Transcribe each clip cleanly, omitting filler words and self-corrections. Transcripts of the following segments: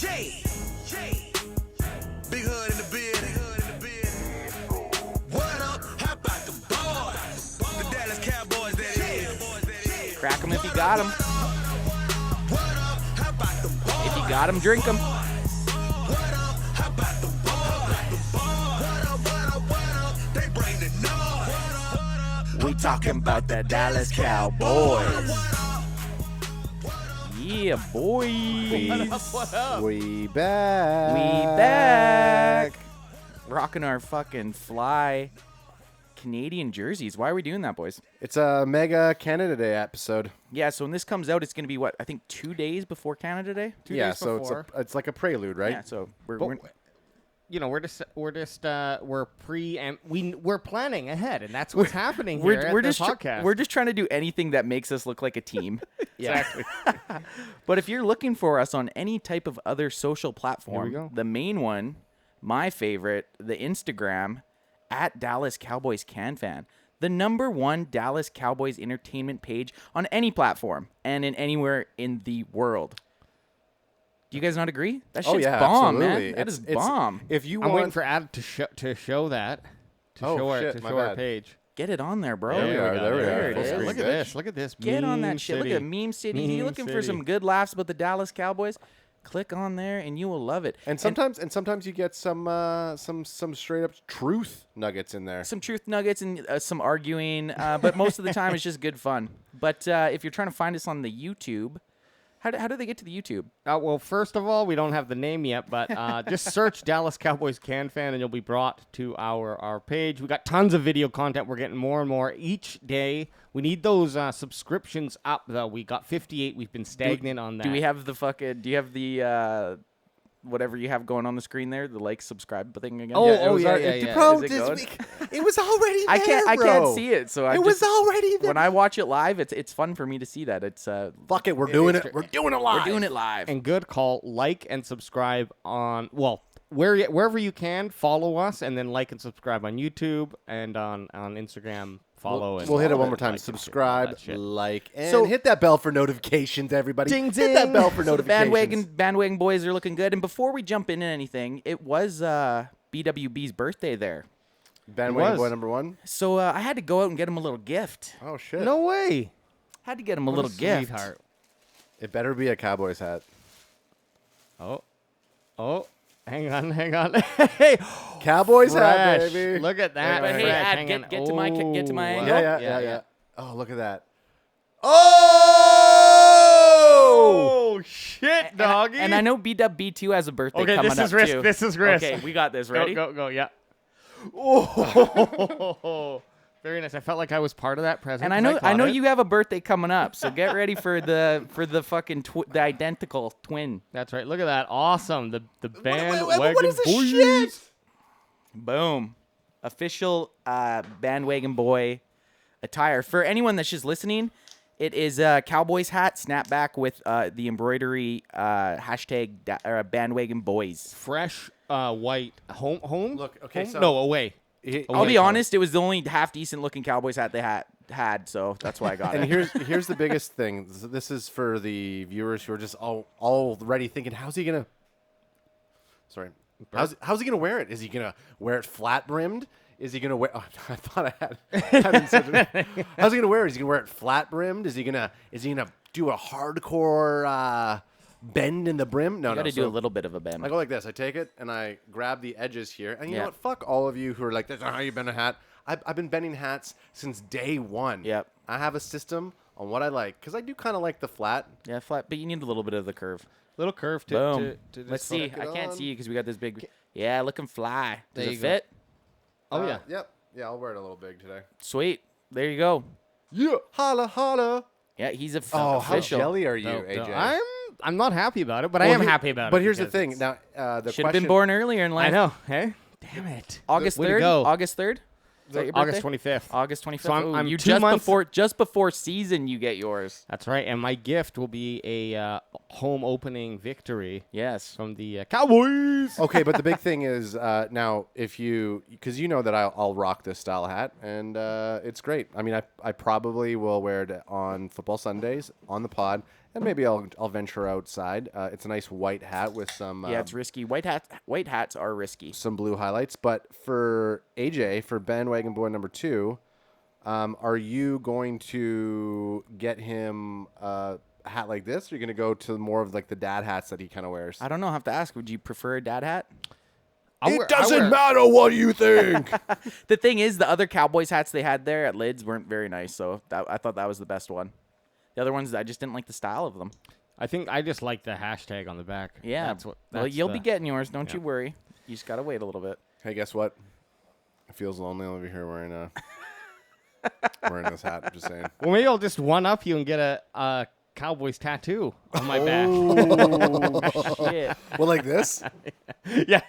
Big hood in the building. What up? How about the boys? The Dallas Cowboys, that is. Crack them if you got them. What up? How about the boys? If you got them, drink them. What up? How about the boys? What up? They bring the noise. We talking about the Dallas Cowboys. Yeah, boys. What up? We back. We back. Rocking our fucking fly Canadian jerseys. Why are we doing that, boys? It's a mega Canada Day episode. Yeah, so when this comes out, it's going to be, what, I think 2 days before Canada Day? Yeah, days so before. it's like a prelude, right? Yeah, so we're we're planning ahead, and that's what's happening here at the podcast. We're just trying to do anything that makes us look like a team. Exactly. But if you're looking for us on any type of other social Here we platform, go. the main one, my favorite, the Instagram, at Dallas Cowboys CanFan, the #1 Dallas Cowboys entertainment page on any platform and in anywhere in the world. Do you guys not agree? That shit's bomb, absolutely. man. That is bomb. If you I'm want, waiting for Adam to show that. Oh, Show shit, my our bad. page. Get it on there, bro. There we are, there we There are. it Full is. screen. Look at this. Look at this. Get on that Meme shit. Look City. at Meme City. If you're Meme looking for City. some good laughs about the Dallas Cowboys, click on there and you will love it. and sometimes you get some straight up truth nuggets in there. Some truth nuggets and some arguing, but most of the time it's just good fun. But if you're trying to find us on the YouTube, how do they get to the YouTube? Well, first of all, we don't have the name yet, but just search Dallas Cowboys CanFan and you'll be brought to our page. We got tons of video content. We're getting more and more each day. We need those subscriptions up, though. We got 58. We've been stagnant on that. Do we have the fucking? Do you have the whatever you have going on the screen there, the like subscribe thing again? Oh, it was yeah, al- yeah, it- yeah. bro, Is it this going? week- it was already there, I can't bro. see it, so I It was just, already there. when I watch it live, it's fun for me to see that. It's Fuck it, we're doing it. We're doing it live. we're doing it live. And good call. Like and subscribe on, wherever you can, follow us, and then like and subscribe on YouTube and on Instagram. Follow We'll hit it all one that, more time. like and shit, all Subscribe, that shit. like, and So- hit that bell for notifications, everybody. Ding, Hit that ding. bell for So the notifications. bandwagon boys are looking good. And before we jump into anything, it was BWB's birthday there. Bandwagon was. boy number 1. So I had to go out and get him a little gift. Oh shit! No way. Had to get him a What little gift. Sweetheart. It better be a Cowboys hat. Oh. Hang on. Hey. Cowboys hat, Fresh. baby. Look at that. But hey, fresh Ad, hanging- get to my Oh, angle. Yeah. Oh, look at that. Oh! Oh shit, doggy. And I know BWB2 has a birthday Okay, coming this up is risk. too. This is risk. Okay, we got this. Ready? Go. Yeah. Oh, very nice. I felt like I was part of that present. And I know you have a birthday coming up, so get ready for the fucking the identical twin. That's right. Look at that. Awesome. The bandwagon what is this boys. shit? Boom. Official bandwagon boy attire. For anyone that's just listening, it is a Cowboys hat, snapback with the embroidery hashtag bandwagon boys. Fresh white home. Look, okay, Home? so- no, away. I'll be honest, it was the only half decent looking Cowboys hat they had, so that's why I got And it. here's the biggest thing. This is for the viewers who are just already thinking, how's he gonna? Sorry, how's he gonna wear it? Is he gonna wear it flat brimmed? Is he gonna wear? Oh, I thought I had. How's he gonna wear it? Is he gonna wear it flat brimmed? Is he gonna do a hardcore bend in the brim? No, You got to no. do a So little bit of a bend. I go like this. I take it and I grab the edges here. And you Yeah. know what? Fuck all of you who are like, "That's not how you bend a hat." I've been bending hats since day one. Yep. I have a system on what I like because I do kind of like the flat. Yeah, flat, but you need a little bit of the curve. Little curve to Boom. to Let's just see. fuck I it can't on. see you because we got this big. Yeah, looking fly. Does There it you go. fit? Oh yeah. Yep. Yeah, I'll wear it a little big today. Sweet. There you go. Yeah. Holla, holla. Yeah, he's a Oh, how official. jelly are you, No, AJ? I'm not happy about it, but I am happy about it. But here's the because thing. it's- Now, the Should have question. been born earlier in life. I know. Hey. Damn it. August Way to 3rd. go. August 3rd. Is that your August birthday? 25th. August 25th. So I'm- Ooh, I'm you 2 months- just before season you get yours. That's right. And my gift will be a home opening victory Yes. from the Cowboys. Okay, but the big thing is now if you, because you know that I'll rock this style hat, and it's great. I mean, I probably will wear it on football Sundays on the pod, and maybe I'll venture outside. It's a nice white hat with some Yeah, it's risky. White hats are risky. some blue highlights. But for AJ, for bandwagon boy number 2, are you going to get him a hat like this, or are you going to go to more of like the dad hats that he kind of wears? I don't know. I have to ask. Would you prefer a dad hat? It doesn't matter what you think. The thing is, the other Cowboys hats they had there at Lids weren't very nice, so I thought that was the best one. The other ones, I just didn't like the style of them. I think I just like the hashtag on the back. Yeah. That's what. Well, That's you'll be getting yours. Don't you yeah. worry. You just got to wait a little bit. Hey, guess what? It feels lonely over here wearing this hat. Just saying. Well, maybe I'll just one up you and get a Cowboys tattoo on my back. Oh, shit. Well, like this? Yeah.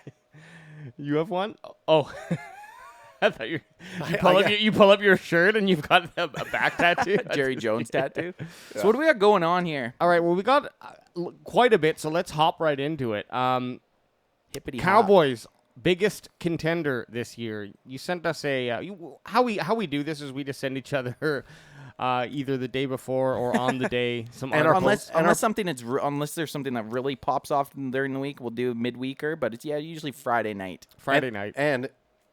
You have one? Oh. I thought you pull up your shirt and you've got a back tattoo. Jerry Jones tattoo. So what do we got going on here? All right. Well, we got quite a bit, so let's hop right into it. Hippity hop. Cowboys biggest contender this year. You sent us how we do this is we just send each other either the day before or on the day some unless there's something that really pops off during the week, we'll do midweeker, but it's usually Friday night. night.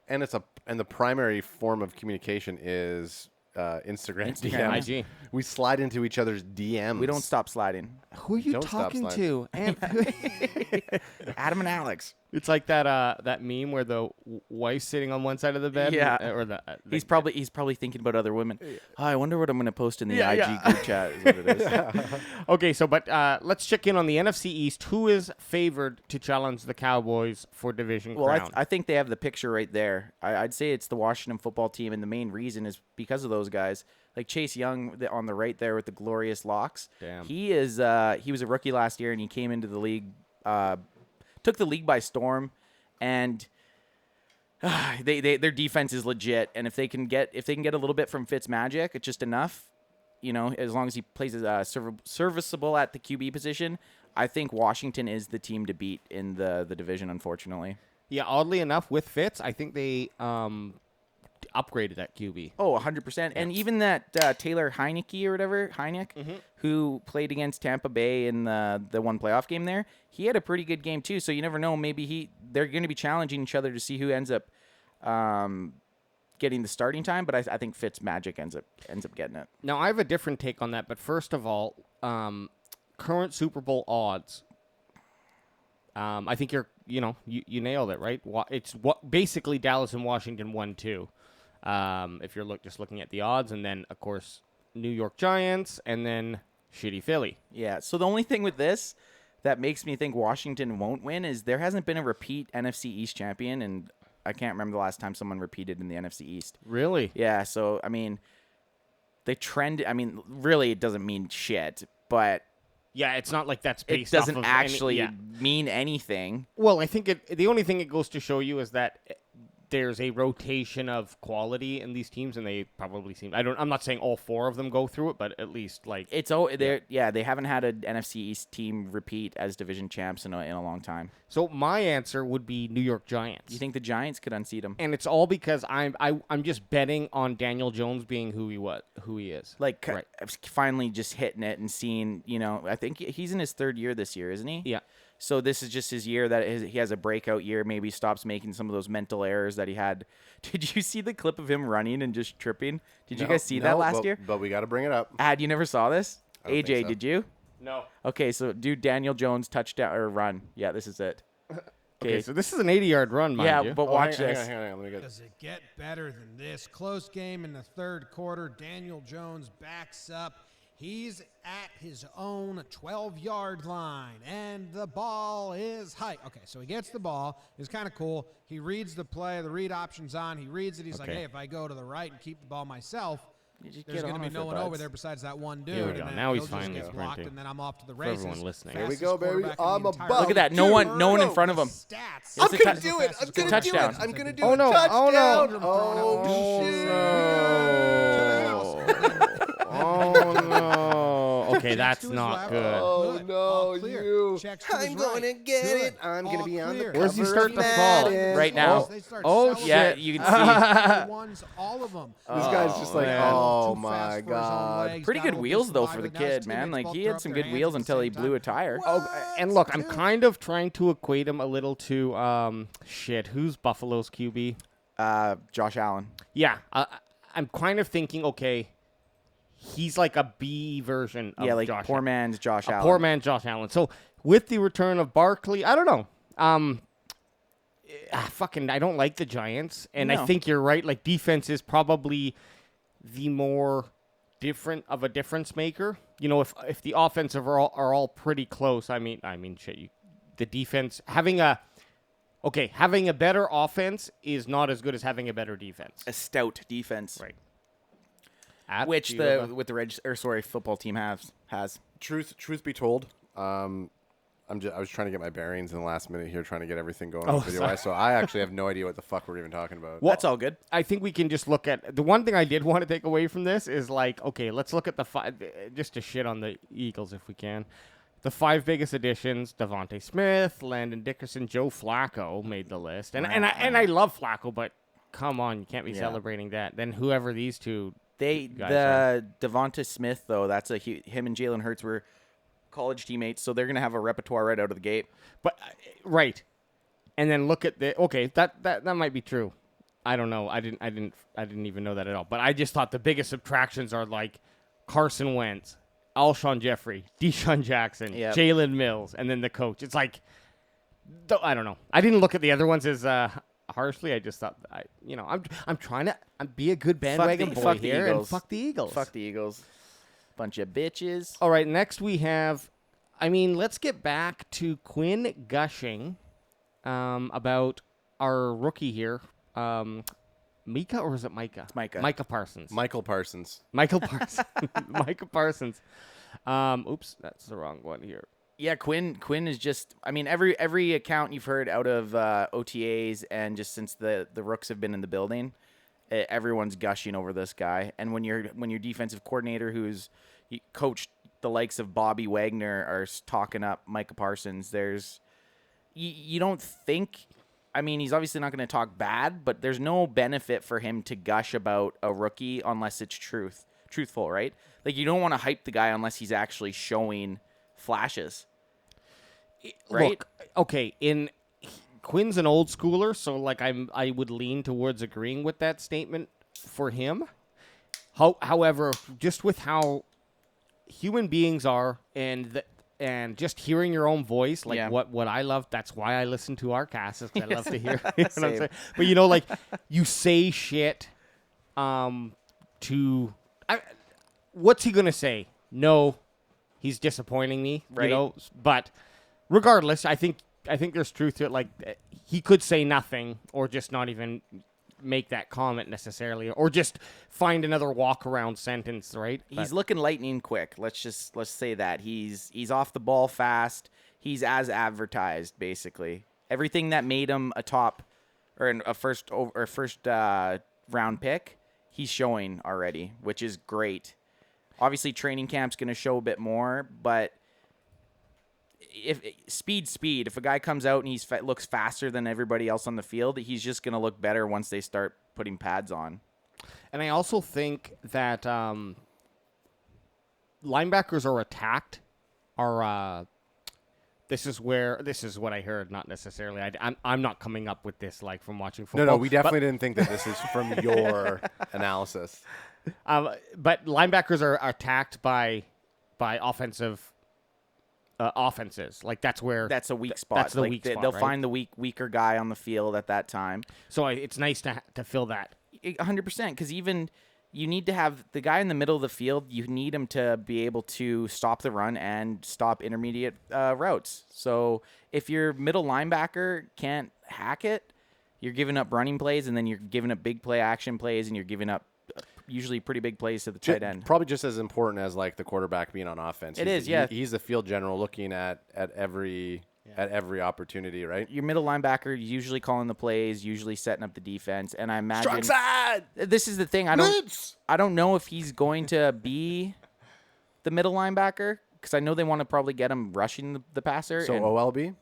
And the primary form of communication is Instagram DMs. IG. We slide into each other's DMs. We don't stop sliding. Who are you Don't stop talking sliding. to? And Adam and Alex. it's like that meme where the wife's sitting on one side of the bed. Yeah. Or the He's probably thinking about other women. Oh, I wonder what I'm going to post in the IG group chat is what it is. Okay, so let's check in on the NFC East. Who is favored to challenge the Cowboys for division Well, crown? I think they have the picture right there. I'd say it's the Washington football team, and the main reason is because of those guys. Like Chase Young on the right there with the glorious locks. Damn. He was a rookie last year, and he came into the league, took the league by storm, and their defense is legit. And if they can get a little bit from Fitzmagic, it's just enough. As long as he plays serviceable at the QB position, I think Washington is the team to beat in the division. Unfortunately. Yeah, oddly enough, with Fitz, I think they upgraded at QB. Oh, 100%. And even that Taylor Heinicke, who played against Tampa Bay in the one playoff game there, he had a pretty good game too. So you never know. Maybe they're going to be challenging each other to see who ends up getting the starting time. But I think Fitzmagic ends up getting it. Now, I have a different take on that. But first of all, current Super Bowl odds. I think you nailed it, right? It's basically Dallas and Washington 1-2. If you're just looking at the odds, and then of course New York Giants, and then shitty Philly. Yeah. So the only thing with this that makes me think Washington won't win is there hasn't been a repeat NFC East champion, and I can't remember the last time someone repeated in the NFC East. Really? Yeah. So I mean, the trend. I mean, really, it doesn't mean shit, but. Yeah, it's not like that's based It doesn't off of actually mean anything. Well, I think the only thing it goes to show you is that there's a rotation of quality in these teams, and they probably seem. I'm not saying all four of them go through it, but at least like they haven't had an NFC East team repeat as division champs in a long time. So my answer would be New York Giants. You think the Giants could unseat them? And it's all because I'm just betting on Daniel Jones being who he is. Like Right. finally just hitting it and seeing. I think he's in his third year this year, isn't he? Yeah. So this is just his year that he has a breakout year. Maybe he stops making some of those mental errors that he had. Did you see the clip of him running and just tripping? Did you guys see that last year? But we got to bring it up. You never saw this? I don't AJ, think so. did you? No. Okay, so do Daniel Jones touchdown or run. Yeah, this is it. Okay, so this is an 80-yard run, mind you. but watch hang this. on, hang on. Let me get. Does it get better than this? Close game in the third quarter. Daniel Jones backs up. He's at his own 12-yard line, and the ball is high. Okay, so he gets the ball. It's kind of cool. He reads the play. The read option's on. He reads it. He's like, hey, if I go to the right and keep the ball myself, there's going to be no one over there besides that one dude. Here we go. And then Now he's he'll just finally get blocked, sprinting. and then I'm off to the For races. everyone listening. Here we Fastest go, baby. quarterback in I'm the entire about Look at that. league. No one in front of him. Stats. I'm It's a gonna tou- do it. I'm gonna do touchdown. it. I'm gonna do Oh, it. no. Touchdown. Oh, no. Oh, shit. Oh, no. Okay, Okay, that's to his not left. good. Oh, Good. no, All clear. you. Checks to his I'm going right. to get Good. it. I'm going to All be on the clear. Where's he cover start of to fall? Madden. Right now. They start Oh, celebrating. Yeah, you can Number ones, all of them. This guy's just like, man. oh Too my fast for his own God. legs. Pretty Got good a little wheels though discombobulated, for the but now his kid, man. teammates Like both he throw had up some their good hands wheels at the until he same blew a time. tire. Oh, and look, I'm kind of trying to equate him a little to who's Buffalo's QB? Josh Allen. Yeah, I'm kind of thinking, okay, he's like a B version of Yeah, like Josh poor Allen. man's Josh Allen. Poor man Josh Allen. So with the return of Barkley, I don't know. I don't like the Giants, and I No. think you're right. Like defense is probably the more difference maker. You know, if the offensive are all pretty close, I mean, shit. The defense having a better offense is not as good as having a better defense. A stout defense. Right. Which the football team has. Truth be told, I was trying to get my bearings in the last minute here, trying to get everything going video-wise. So I actually have no idea what the fuck we're even talking about. Well, that's all good. I think we can just look at the one thing I did want to take away from this is like, okay, let's look at the five, just to shit on the Eagles if we can. The 5 biggest additions: Devontae Smith, Landon Dickerson, Joe Flacco made the list, and I love Flacco, but come on, you can't be celebrating that. Then whoever these two guys are. Devonta Smith though, that's him and Jalen Hurts were college teammates, so they're gonna have a repertoire right out of the gate. But right, and then look at that might be true. I don't know. I didn't even know that at all. But I just thought the biggest subtractions are like Carson Wentz, Alshon Jeffrey, Deshaun Jackson, Jalen Mills, and then the coach. It's like, I don't know. I didn't look at the other ones as harshly. I just thought, I'm trying to be a good bandwagon boy here and fuck the Eagles. Fuck the Eagles. Bunch of bitches. All right, next we have, let's get back to Quinn gushing about our rookie here. Micah, or is it Micah? It's Micah. Micah Parsons. Michael Parsons. Micah Parsons. Micah Parsons. Oops, that's the wrong one here. Yeah, Quinn is just. Every account you've heard out of OTAs and just since the Rooks have been in the building, everyone's gushing over this guy. And when your defensive coordinator, who's coached the likes of Bobby Wagner, are talking up Micah Parsons, you don't think. He's obviously not going to talk bad, but there's no benefit for him to gush about a rookie unless it's truthful, right? Like, you don't want to hype the guy unless he's actually showing flashes, right? Look, okay, Quinn's an old schooler, so like I would lean towards agreeing with that statement for him. However, just with how human beings are and just hearing your own voice, like what I love, that's why I listen to our casts, because I love to hear. You know what I'm saying? But you say shit what's he gonna say? No, he's disappointing me, right? But regardless, I think there's truth to it. Like, he could say nothing or just not even make that comment necessarily, or just find another walk around sentence, right? He's looking lightning quick. Let's say that he's off the ball fast. He's as advertised, basically. Everything that made him a top or a first round pick, he's showing already, which is great. Obviously, training camp's going to show a bit more, but if a guy comes out and looks faster than everybody else on the field, he's just going to look better once they start putting pads on. And I also think that linebackers are attacked. This is what I heard, not necessarily. I'm not coming up with this like from watching football. No, we definitely didn't think that this is from your analysis. But linebackers are attacked by offenses. Like that's a weak spot. That's the weak spot. They'll right? find the weaker guy on the field at that time. So it's nice to fill that. 100%, because even you need to have the guy in the middle of the field. You need him to be able to stop the run and stop intermediate routes. So if your middle linebacker can't hack it, you're giving up running plays, and then you're giving up big play action plays, and you're giving up usually pretty big plays to the tight end. Probably just as important as like the quarterback being on offense. He's the field general looking at every opportunity, right? Your middle linebacker usually calling the plays, usually setting up the defense, and I imagine Strong side. this is the thing. I don't know if he's going to be the middle linebacker, because I know they want to probably get him rushing the passer. So and, OLB?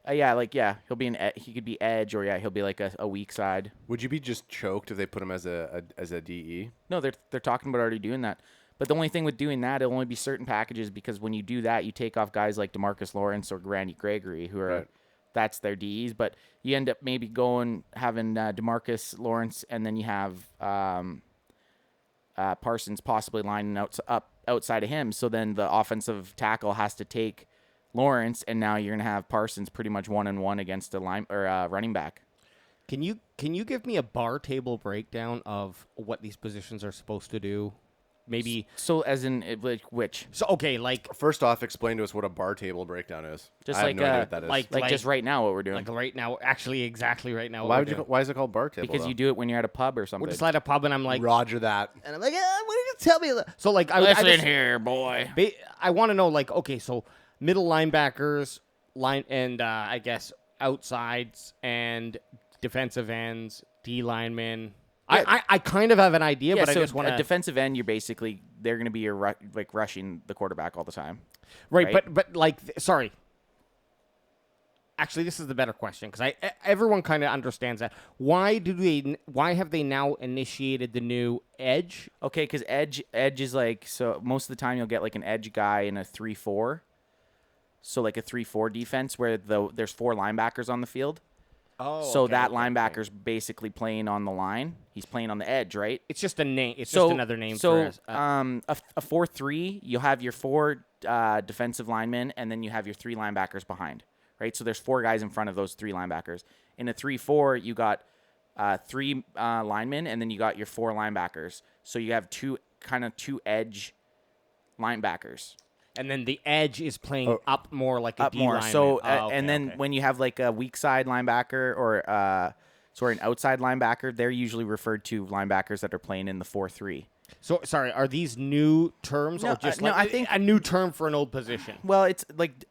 he'll be he could be edge, or he'll be like a weak side. Would you be just choked if they put him as a DE? No, they're talking about already doing that. But the only thing with doing that, it'll only be certain packages, because when you do that, you take off guys like DeMarcus Lawrence or Randy Gregory, who are that's their DEs. But you end up maybe having DeMarcus Lawrence, and then you have Parsons possibly lining up outside of him. So then the offensive tackle has to take Lawrence, and now you're gonna have Parsons pretty much 1-on-1 against a running back. Can you give me a bar table breakdown of what these positions are supposed to do? Maybe So as in which? so. Okay, like First off, explain to us what a bar table breakdown is. Just I have like no idea what that is. like just right now what we're doing. like right now, actually exactly right now. why is it called bar table? Because though? you do it when you're at a pub or something. We're just at a pub and I'm like, Roger that. and I'm like, what did you tell me? So like, I Listen just, here, boy. I want to know, like, okay, so middle linebackers, I guess outsides and defensive ends, D linemen. Yeah. I kind of have an idea, but so I just want a to defensive end. They're going to be your rushing the quarterback all the time. right, right? but like, sorry. Actually, this is the better question, because everyone kind of understands that. Why have they now initiated the new edge? Okay, because edge is so most of the time you'll get like an edge guy in a 3-4. So like a 3-4 defense where there's 4 linebackers on the field. Oh, So that linebacker's basically playing on the line. He's playing on the edge, right? It's just a name. It's just another name So for a 4-3, you'll have your 4 defensive linemen, and then you have your 3 linebackers behind, right? So there's 4 guys in front of those 3 linebackers. In a 3-4, you got 3 linemen, and then you got your 4 linebackers. So you have two edge linebackers. and then the edge is playing up more like a D lineman. So and then when you have like a weak side linebacker or an outside linebacker, they're usually referred to linebackers that are playing in the 4-3. So sorry, are these new terms No, or just no, like I think- a new term for an old position? Well, it's like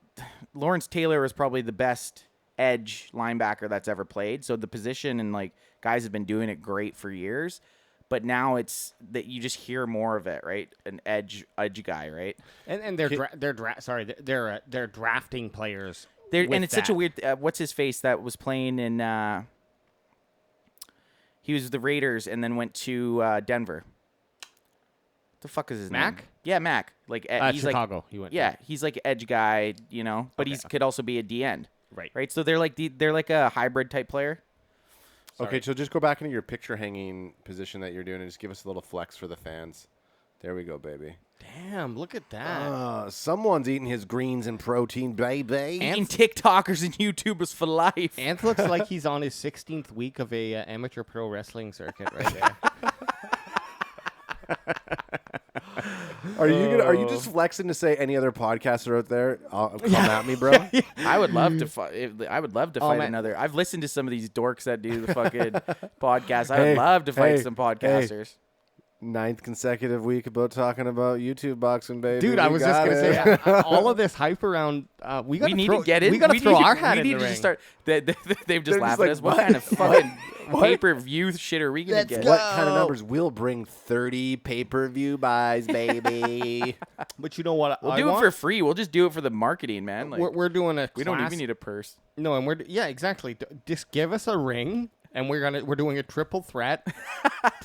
Lawrence Taylor is probably the best edge linebacker that's ever played. So the position and like guys have been doing it great for years, but now it's that you just hear more of it, right? An edge guy, right? And they're drafting players. And with it's such a that. weird. What's his face that was playing in? He was the Raiders and then went to Denver. What the fuck is his Mac? name? Yeah, Mac. Like he's Chicago. Like, He went. yeah, he's like an edge guy, but Okay, he could also be a D end. Right. Right. So they're like a hybrid type player. Okay, so just go back into your picture hanging position that you're doing and just give us a little flex for the fans. There we go, baby. Damn, look at that. Someone's eating his greens and protein, baby. Eating TikTokers and YouTubers for life. Anth looks like he's on his 16th week of a amateur pro wrestling circuit right there. Are you just flexing to say any other podcaster out there? Come at me, bro. I would love to fight. I would love to fight man. another. I've listened to some of these dorks that do the fucking podcast. I would love to fight some podcasters. 9th consecutive week about talking about YouTube boxing, baby. Dude, I was just gonna say all of this hype around. We need to get in. We gotta throw our hat in the We need to ring. just start. They've just They're laughed just at like, us. What what? kind of fucking pay-per-view shit are we gonna get? What kind of numbers? We'll bring 30 pay-per-view buys, baby. But you know what? We'll I do want? it for free. We'll just do it for the marketing, man. Like, We're doing a. we don't class- even need a purse. No, and exactly. Just give us a ring, and we're doing a triple threat,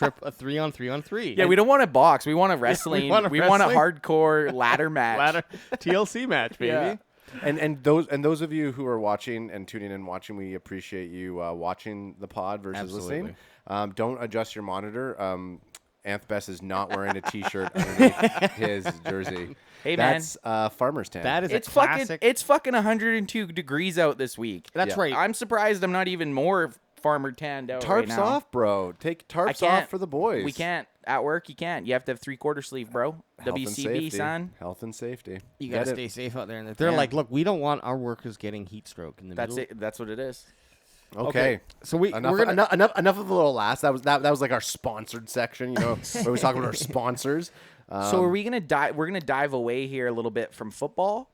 a 3-on-3-on-3. Yeah, we don't want a box. We want a wrestling. want a we want a wrestling. hardcore ladder match. ladder TLC match, baby. Yeah. And those of you who are watching and tuning in and watching, we appreciate you watching the pod versus listening. Don't adjust your monitor. Anth Best is not wearing a T-shirt underneath his jersey. Hey, man. That's Farmer's Tan. That is It's a classic. it's fucking 102 degrees out this week. That's right. I'm surprised I'm not even more farmer tanned out right tarps now. off, bro. Take I tarps can't. off for the boys. We can't. At work, you can't. You have to have 3/4 sleeve, bro. Health and WCB, safety. son. Health and safety. You Get gotta it. stay safe out there. And they're Yeah. like, look, we don't want our workers getting heat stroke in the That's middle. it. That's what it is. Okay. So we're gonna. Enough of the little laughs. That was like our sponsored section, where we talk about our sponsors. So are we gonna dive? We're gonna dive away here a little bit from football,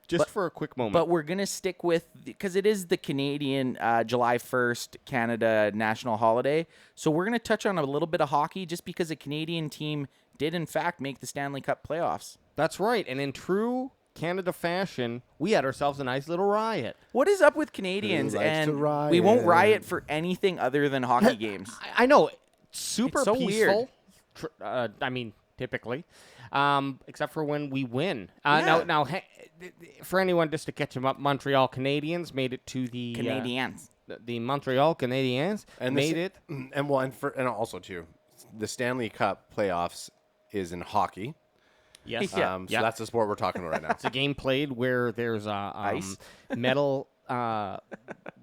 Just for a quick moment. but we're gonna stick with because it is the Canadian July 1st Canada national holiday. So we're gonna touch on a little bit of hockey, just because a Canadian team did in fact make the Stanley Cup playoffs. That's right. And in true Canada fashion, we had ourselves a nice little riot. What is up with Canadians? Who likes to And we won't riot? riot for anything other than hockey games. I know. Super It's so peaceful. I mean, typically. Except for when we win. Yeah. Now, for anyone, just to catch them up, Montreal Canadiens made it to the... Canadians. The Montreal Canadiens made it. And also too, the Stanley Cup playoffs is in hockey. Yes. So that's the sport we're talking about right now. It's a game played where there's Ice. metal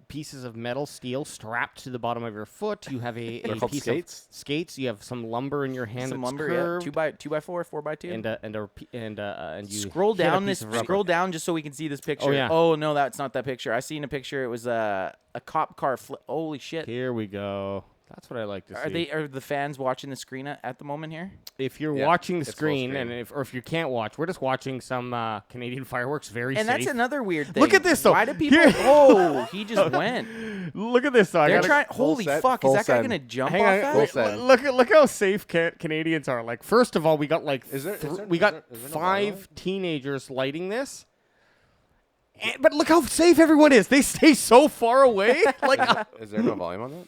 pieces of metal steel strapped to the bottom of your foot. You have a They're called piece skates? of skates. You have some lumber in your hand. Some that's lumber, curved, yeah. 2x4, 4x2. and you Scroll hit a down piece this. of rubber. Scroll down just so we can see this picture. Oh, yeah. Oh no, that's not that picture. I seen a picture. It was a cop car flip. Holy shit! Here we go. That's what I like to see. Are the fans watching the screen at the moment here? If you're Yeah, watching the it's full screen, screen. and if you can't watch, we're just watching some Canadian fireworks. Very And safe. that's another weird thing. Look at this, though. Why do people? Here- Oh, he just went. Look at this. Though. I They're gotta- trying. full Holy set, fuck! Is full that guy set. gonna jump Hang off on, that? Full set. look how safe Canadians are. Like, first of all, we got like Is there- we got is there no 5 teenagers lighting this. But look how safe everyone is. They stay so far away. Like, Is there no volume on that?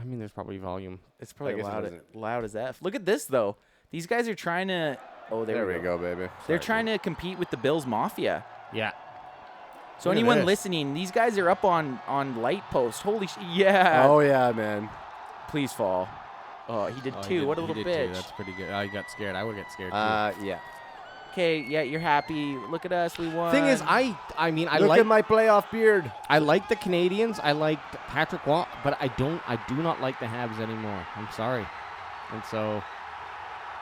I mean, there's probably volume. It's probably guess it loud, isn't. loud as F. Look at this though. These guys are trying to. Oh, there we go. baby. They're trying to compete with the Bills Mafia. Yeah. So Look at anyone this. listening, these guys are up on light post. Holy shit! Yeah. Oh yeah, man. Please fall. Oh, he did two. What a little bitch. That's pretty good. I got scared. I would get scared Yeah. Okay, yeah, you're happy. Look at us, we won. Thing is, I mean, I Look like at my playoff beard. I like the Canadians. I like Patrick Waugh, but I do not like the Habs anymore. I'm sorry. And so,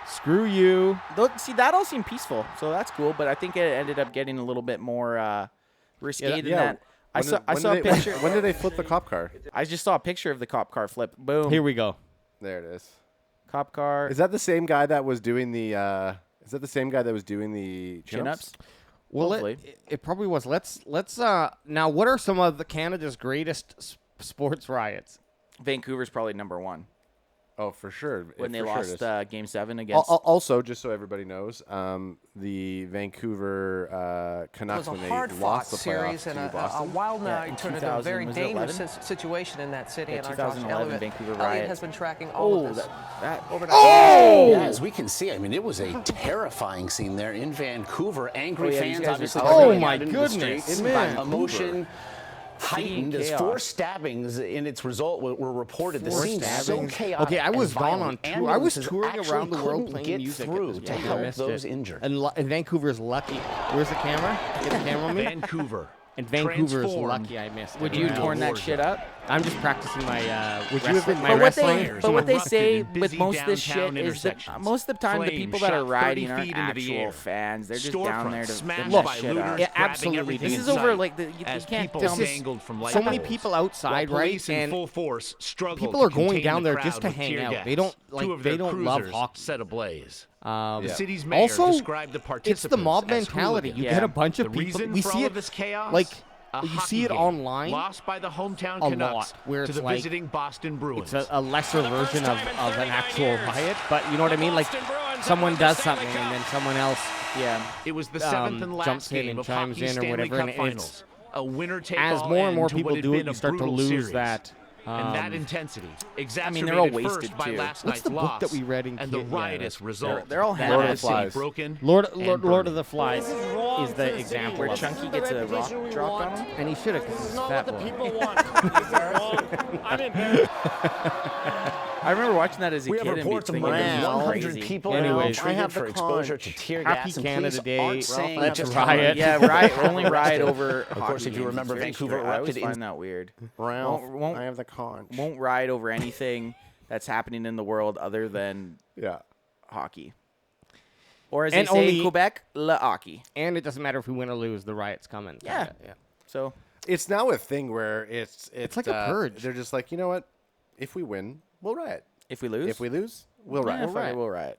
screw you. Look, see, that all seemed peaceful, so that's cool. But I think it ended up getting a little bit more risque than that. I saw a picture. When did they flip the cop car? I just saw a picture of the cop car flip. Boom. Here we go. There it is. Cop car. Is that the same guy that was doing the? Is that the same guy that was doing the Chin-ups? Well, Hopefully. it probably was. Let's now. What are some of the Canada's greatest sports riots? Vancouver's probably number one Oh, for sure. when they For sure lost it is. Game 7 against. Also, just so everybody knows, the Vancouver It Canucks was a when they hard-fought lost the series playoffs and to a Boston. wild Yeah, night in turned into a 2000, very was it dangerous 11? situation in that city. Yeah, and our Josh 2011 Elliott, Vancouver Elliott riot. has been tracking all Oh, of this. that over Yeah, as we can see, I mean, it was a terrifying scene there in Vancouver. Angry Oh, yeah, these fans guys are obviously talking pouring about- out Oh, into my the goodness. streets. In Vancouver. Emotion heightened as chaos. 4 stabbings in its result were reported. The 4 scene so stabbings? chaotic. Okay, I was and gone violent. on tour. I was Ambulances touring actually around the world couldn't playing get music through at this to point. I help missed those it. injured. And Vancouver's lucky. Where's the camera? Get the camera on me. Vancouver. And Vancouver's transformed lucky I missed it. Would you have torn that shit up? I'm just practicing my Would you have been- my But what they, wrestling. but what they erupted say in with busy most of this downtown shit is that intersections. most of the time the Flames people that are shot 30 riding aren't feet into the actual air. fans. They're just down there Storefronts to smashed mess by shit up. looters, Yeah, grabbing absolutely. everything This in is over sight like you as can't people tell me. dangled from light So many poles. people outside, While right? police in And full force struggled people to are going contain down the there just crowd to with hang tear out. gas. They don't Two of they their don't love cruisers hockey. set ablaze. Um, The city's mayor also, described the it's participants the mob as mentality. You hooligans. get a bunch The of people. reason We for see all it of this chaos? like A you hockey see it game online lost by the hometown a Canucks lot, where to it's the like visiting Boston Bruins. it's a lesser version of an actual riot. But you know what I mean? Like someone does something and then someone else. Yeah. It was the 7th and last jumps in game and of chimes hockey's in or Stanley whatever, Cup and Finals. A winner-take-all As more and more end to what people had do it, been you a start to brutal lose series. that. And that intensity, exacerbated they're all wasted, first by too. last What's night's the book loss that we read in and the kid- yeah, riotous that's- result. they're all That Lord of the the city Flies. broken Lord and of burning. the Flies is the example Where of Chunky gets a rock dropped on him. and he should have because he's a fat boy. I remember watching that as a We kid have and reports of thinking more it than was 100 crazy. people Anyways, now I treated for exposure to tear Happy gas. And Canada police Day. aren't saying Let's just how riot. Yeah, right. Only ride over. Of course, if you remember, Vancouver I always erupted in find that weird. Ralph, Won't- I have the conch. Won't ride over anything that's happening in the world other than Yeah. hockey. Or as And they say in only- Quebec, le hockey. And it doesn't matter if we win or lose, the riot's coming. Yeah. Yeah. So It's now a thing where it's like a purge. They're just like, you know what? If we win, we'll riot. if we lose, If we lose, we'll riot. yeah, fuck it, we'll riot.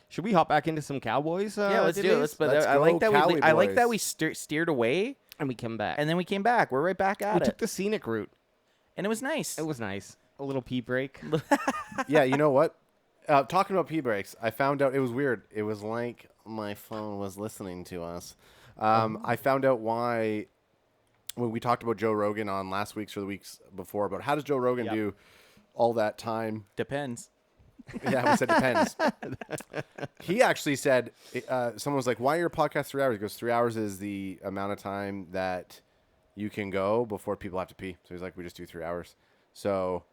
Should we hop back into some Cowboys? Yeah, let's do it. Denise? But Let's I like go, that Cowie I like that we boys. steered away And we come back. and then we came back. We're right back we at took it, the scenic route. and it was nice. It was nice. A little pee break. Yeah, you know what? talking about pee breaks, I found out it was weird. It was like my phone was listening to us. I found out why when we talked about Joe Rogan on last week's or the weeks before about how does Joe Rogan do all that time. Depends. Yeah, we said depends. He actually said, someone was like, why are your podcast 3 hours? He goes, 3 hours is the amount of time that you can go before people have to pee. So he's like, we just do 3 hours. So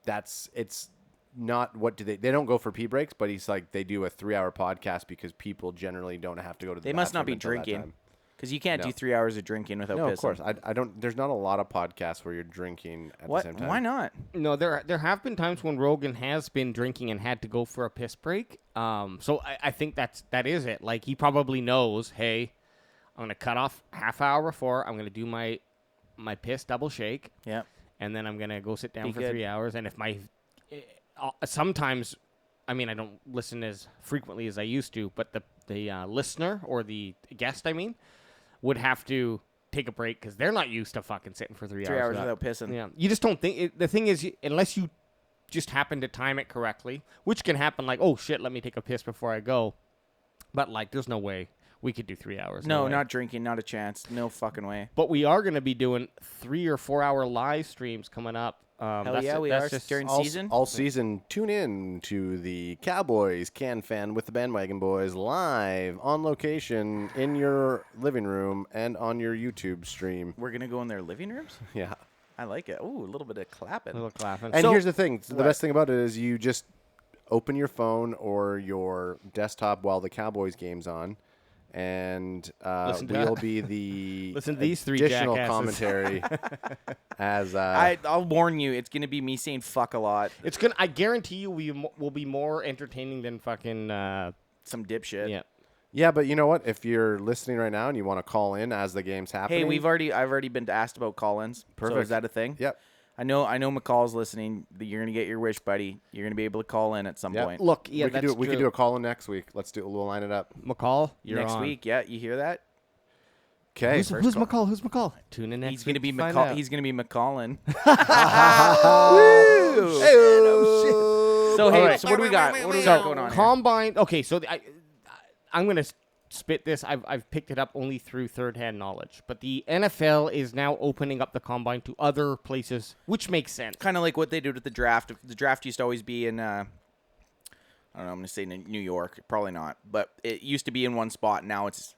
it's not they don't go for pee breaks, but he's like, they do a 3 hour podcast because people generally don't have to go to the They must not be bathroom until that drinking. time. Because you can't do 3 hours of drinking without No, pissing. of course. I don't. There's not a lot of podcasts where you're drinking at the same time. Why not? No, there have been times when Rogan has been drinking and had to go for a piss break. So I think that is it. Like, he probably knows, hey, I'm gonna cut off half hour before. I'm gonna do my piss double shake. Yeah. And then I'm gonna go sit down Be for good. 3 hours. And if sometimes, I mean, I don't listen as frequently as I used to, but the listener or the guest, would have to take a break because they're not used to fucking sitting for 3 hours. 3 hours without pissing. Yeah, you just don't think. The thing is, unless you just happen to time it correctly, which can happen. Like, oh shit, let me take a piss before I go. But like, there's no way we could do 3 hours. No, way. not drinking. Not a chance. No fucking way. But we are going to be doing 3 or 4 hour live streams coming up. Hell yeah, we are during season. All season, tune in to the Cowboys Can Fan with the Bandwagon Boys live on location in your living room and on your YouTube stream. We're gonna go in their living rooms. Yeah. I like it. Ooh, a little bit of clapping. A little clapping. And So- here's the thing. The best thing about it is you just open your phone or your desktop while the Cowboys game's on, and Listen to we'll that. be the Listen to these three additional jackasses. commentary as I'll warn you, it's gonna be me saying fuck a lot. It's gonna. I guarantee you, we will be more entertaining than fucking. Some dipshit. Yeah. Yeah, but you know what? If you're listening right now and you want to call in as the game's happening, Hey, I've already been asked about call-ins. Perfect. So is that a thing? Yep. I know McCall's listening. You're gonna get your wish, buddy. You're gonna be able to call in at some Yep. point. Look, yeah, we could that's do we could true. do a call in next week. We'll line it up. McCall, you're next on. week. Yeah, you hear that? Okay. Who's McCall? Who's McCall? Tune in next He's week. gonna be to find McCall. out. He's gonna be McCallin. Oh, So hey, right. so what do we got? What do we got going on? Here? Combine. Okay, so I'm gonna spit this. I've picked it up only through third-hand knowledge, but the NFL is now opening up the combine to other places, which makes sense. Kind of like what they did with the draft. The draft used to always be in, I don't know, I'm going to say New York. Probably not. But it used to be in one spot. Now it's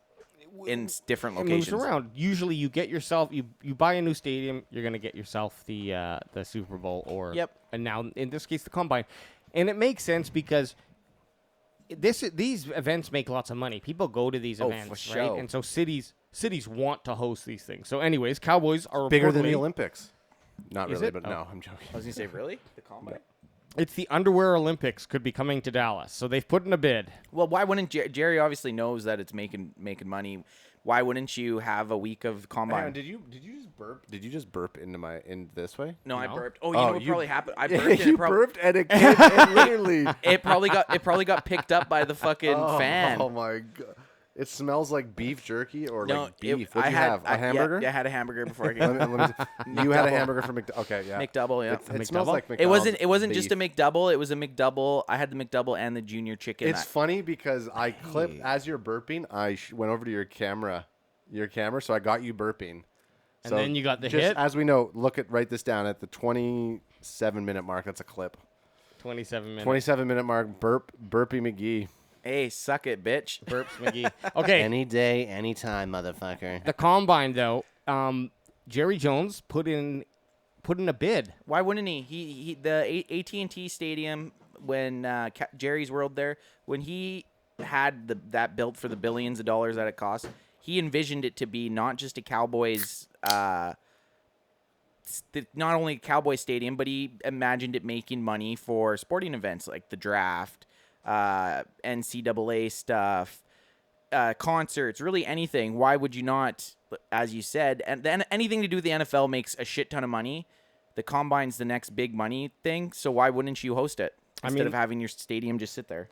in different It locations. moves around. Usually, you get yourself you buy a new stadium, you're gonna get yourself the Super Bowl or Yep. And now in this case, the combine, and it makes sense because these events make lots of money. People go to these Oh, events, for right? sure. And so cities want to host these things. So, anyways, Cowboys are Bigger than the reportedly- Olympics. Not Is really, it? but Oh. no, I'm joking. I was going to say, really? The combine? It's the Underwear Olympics could be coming to Dallas, so they've put in a bid. Well, why wouldn't Jerry obviously knows that it's making money. Why wouldn't you have a week of combine? Did you just burp? Did you just burp in this way? No, I No. burped. Oh, you know what probably happened? I burped. and you it prob- burped and it literally. It probably got picked up by the fucking fan. Oh my god! It smells like beef jerky or No, like beef. it- What'd I you had have? A hamburger? Yeah, I had a hamburger before I came. Let me see. You had a McDouble. hamburger from McDouble. Okay, yeah. McDouble, yeah. It smells like It wasn't. It wasn't McDonald's just a beef. McDouble. It was a McDouble. I had the McDouble and the junior chicken. It's funny because I clipped as you're burping. I went over to your camera, so I got you burping. And So then you got the just hit? As we know, write this down at the 27-minute mark. That's a clip. 27 minutes. 27-minute mark. Burpee McGee. Hey, suck it, bitch. Burps McGee. Okay, Any day, anytime, motherfucker. the combine though. Jerry Jones put in a bid. Why wouldn't he? He the AT&T Stadium when Jerry's World there when he had that built for the billions of dollars that it cost. He envisioned it to be not just a Cowboys, not only Cowboy Stadium, but he imagined it making money for sporting events like the draft, NCAA stuff, concerts, really anything. Why would you not, as you said, and then anything to do with the NFL makes a shit ton of money. The combine's the next big money thing, so why wouldn't you host it instead of having your stadium just sit there?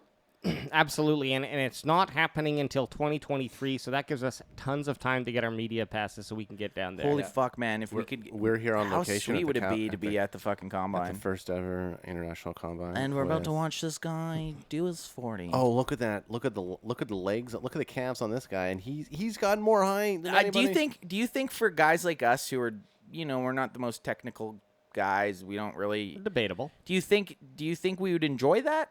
Absolutely, and it's not happening until 2023, so that gives us tons of time to get our media passes so we can get down there. Holy fuck, man! If we could, We're here on how location. sweet at would the it be to at be the- at the fucking at combine? the first ever international combine. And we're about to with- watch this guy do his 40. Oh, look at that! Look at the legs. Look at the calves on this guy, and he's got more height than anybody. Do you think for guys like us who are, we're not the most technical guys, we don't really Debatable. Do you think we would enjoy that?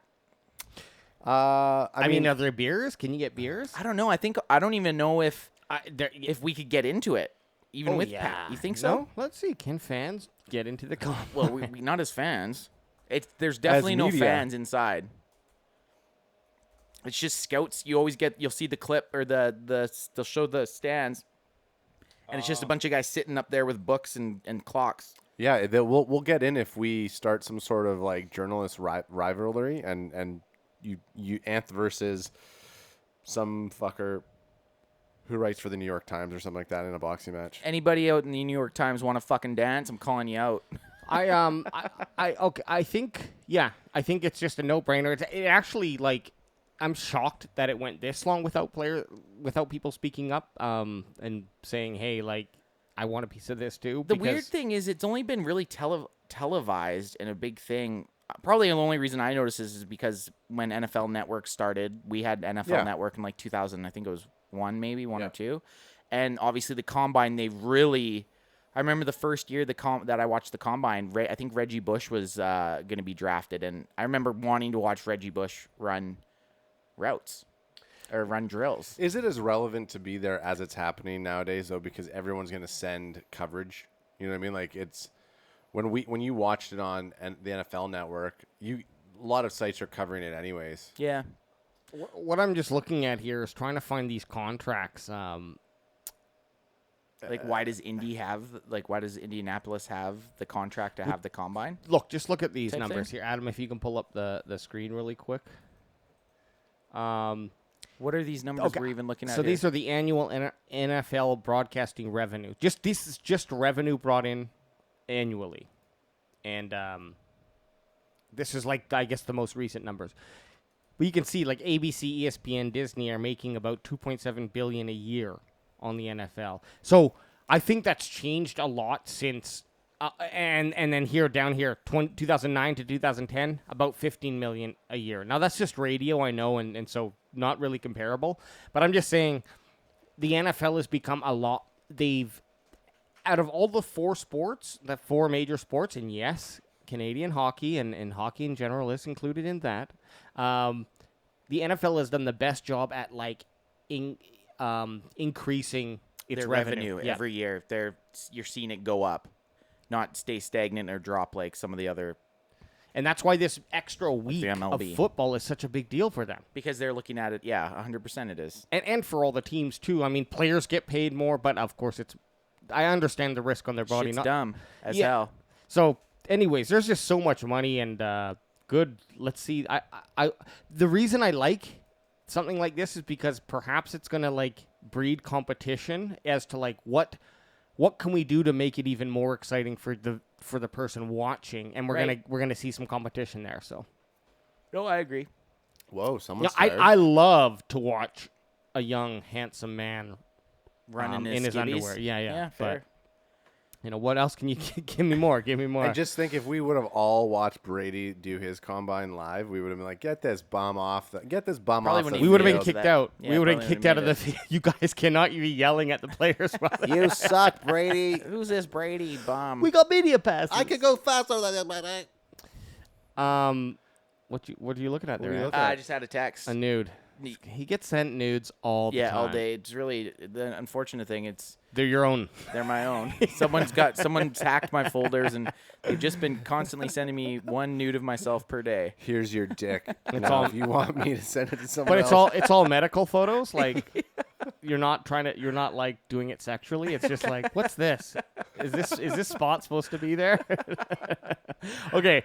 I mean, are there beers? Can you get beers? I don't know. I don't even know if If we could get into it even with Pat. You think so? No? Let's see. Can fans get into the combine? Well, we not as fans. There's definitely no media. fans inside. It's just scouts. You'll see the clip or they'll show the stands, and it's just a bunch of guys sitting up there with books and clocks. Yeah, we'll get in if we start some sort of like journalist rivalry, and you Anth versus some fucker who writes for the New York Times or something like that in a boxing match. Anybody out in the New York Times want to fucking dance? I'm calling you out. I think it's just a no-brainer. It actually, like, I'm shocked that it went this long without people speaking up and saying, hey, like, I want a piece of this too. The weird thing is it's only been really televised, and a big thing. Probably the only reason I noticed this is because when NFL Network started, we had NFL Network in like 2000. I think it was one or two. And obviously the Combine, I remember the first year that I watched the Combine, I think Reggie Bush was going to be drafted. And I remember wanting to watch Reggie Bush run routes or run drills. Is it as relevant to be there as it's happening nowadays, though, because everyone's going to send coverage? You know what I mean? Like, it's when you watched it on the NFL Network, a lot of sites are covering it anyways. Yeah. What I'm just looking at here is trying to find these contracts. Like, why does Indianapolis have the contract to have the Combine? Just look at these Type numbers thing? here. Adam, if you can pull up the screen really quick. What are these numbers we're even looking at So here? these are the annual NFL broadcasting revenue. This is just revenue brought in annually. And this is like, I guess, the most recent numbers. But you can see like ABC, ESPN, Disney are making about $2.7 billion a year on the NFL. So I think that's changed a lot since and then down here 2009 to 2010, about $15 million a year. Now that's just radio, I know, and so not really comparable. But I'm just saying the NFL has become a lot. Out of all the four major sports, and yes, Canadian hockey and hockey in general is included in that, the NFL has done the best job at like increasing its their revenue Yeah. every year. You're seeing it go up, not stay stagnant or drop like some of the other. And that's why this extra week of MLB. football is such a big deal for them. Because they're looking at it, 100% it is. And for all the teams, too. I mean, players get paid more, but of course I understand the risk on their body. Shit's dumb as hell. So, anyways, there's just so much money and good. Let's see. The reason I like something like this is because perhaps it's going to like breed competition as to like what can we do to make it even more exciting for the person watching, and we're gonna see some competition there. So, No, I agree. Whoa, someone's I love to watch a young handsome man Running in his skivvies. underwear. Yeah, fair. But what else can you give me more? Give me more. And just think, if we would have all watched Brady do his combine live, we would have been like, "Get this bum off! Get this bum Probably off!" wouldn't we even would have been made kicked that. out. Yeah, We would have probably been kicked out of would've the. You guys cannot be yelling at the players. You suck, Brady. Who's this Brady bum? We got media passes. I could go faster than that, man. What are you looking at What are there? you Ed? looking I just had a text. A nude. He gets sent nudes all the time. all day. It's really the unfortunate thing. They're your own. They're my own. Someone's hacked my folders, and they've just been constantly sending me one nude of myself per day. Here's your dick. It's Now, all- if you want me to send it to someone But else. it's all medical photos. Like you're not like doing it sexually. It's just like, what's this? Is this spot supposed to be there? Okay.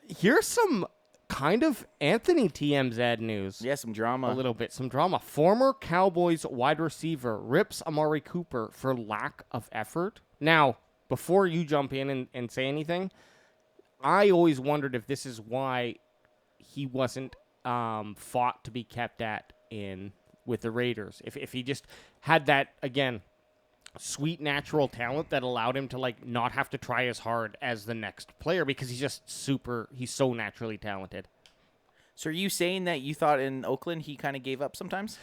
Here's some kind of AdamTMZed news. Yeah, some drama. A little bit, some drama. Former Cowboys wide receiver rips Amari Cooper for lack of effort. Now, before you jump in and say anything, I always wondered if this is why he wasn't fought to be kept with the Raiders. If he just had that, again, sweet natural talent that allowed him to like not have to try as hard as the next player because he's so naturally talented. So are you saying that you thought in Oakland he kind of gave up sometimes?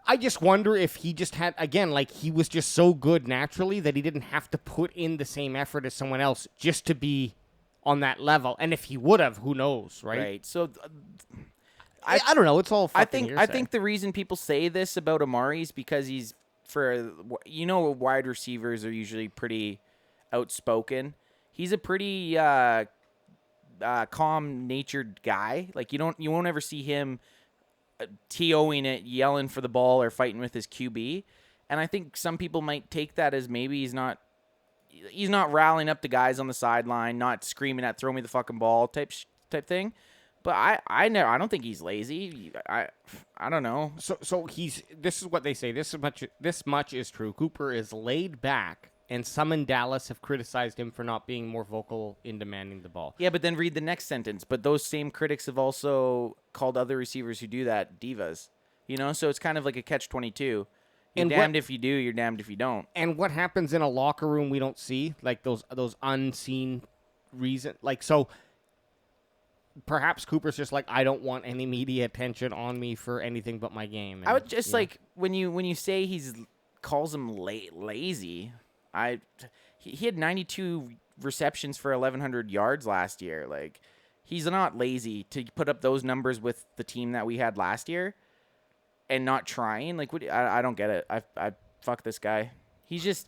I just wonder if he just had, again, like he was just so good naturally that he didn't have to put in the same effort as someone else just to be on that level. And if he would have, who knows, right? Right. So I don't know. It's all I fucking think hearsay. the reason people say this about Amari is because he's wide receivers are usually pretty outspoken. He's a pretty calm-natured guy. Like you won't ever see him TOing it, yelling for the ball, or fighting with his QB. And I think some people might take that as maybe he's not rallying up the guys on the sideline, not screaming at "throw me the fucking ball" type thing. But I don't think he's lazy. I don't know. So this is what they say. This much is true. Cooper is laid back, and some in Dallas have criticized him for not being more vocal in demanding the ball. Yeah, but then read the next sentence. But those same critics have also called other receivers who do that divas. So it's kind of like a catch-22. You're damned if you do, you're damned if you don't. And what happens in a locker room we don't see, like those unseen reasons. Like, so perhaps Cooper's just like, I don't want any media attention on me for anything but my game. And, I would just like when you say calls him lazy. He had 92 receptions for 1,100 yards last year. Like, he's not lazy to put up those numbers with the team that we had last year and not trying. Like, I don't get it. I fuck this guy. He's just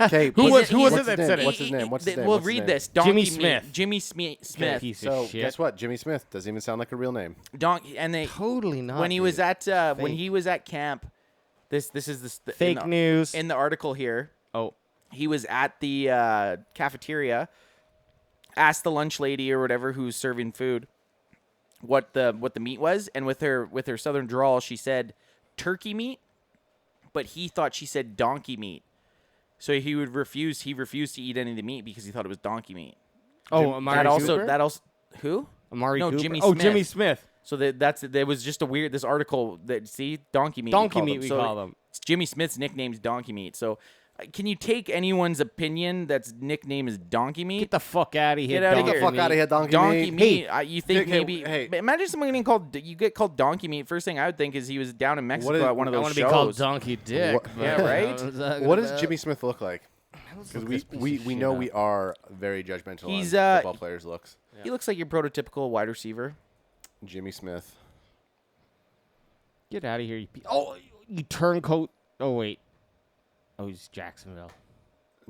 Okay, Who was it that said it? What's his name? What's his name? Well, What's his read name? this. Jimmy Smith. Jimmy Smith. Piece So of shit. guess what? Jimmy Smith doesn't even sound like a real name. And they Totally not. when he dude. was at camp. This is the Fake news. in the article here. Oh, He was at the cafeteria, asked the lunch lady or whatever who's serving food what the meat was, and with her southern drawl, she said turkey meat, but he thought she said donkey meat. So he refused to eat any of the meat because he thought it was donkey meat. oh, Amari Cooper? Who? Amari No, Cooper? Jimmy Oh, Smith. Jimmy Smith. So there was just this article that donkey meat. Donkey we meat, we call them. Jimmy Smith's nickname's donkey meat. So can you take anyone's opinion that's nickname is donkey meat? Get the fuck out of here. Get outta donkey here. Fuck meat. out of here, donkey Donkey meat. meat. You think Hey, maybe? hey. Imagine someone getting called. You get called donkey meat. First thing I would think is he was down in Mexico at one of I those want to shows. be called Donkey Dick. What- but- Yeah, right? What does Jimmy Smith look like? Because we know we are very judgmental He's, on football players' looks. He looks like your prototypical wide receiver. Jimmy Smith. Get out of here. You turncoat. Oh, wait. Oh, he's Jacksonville.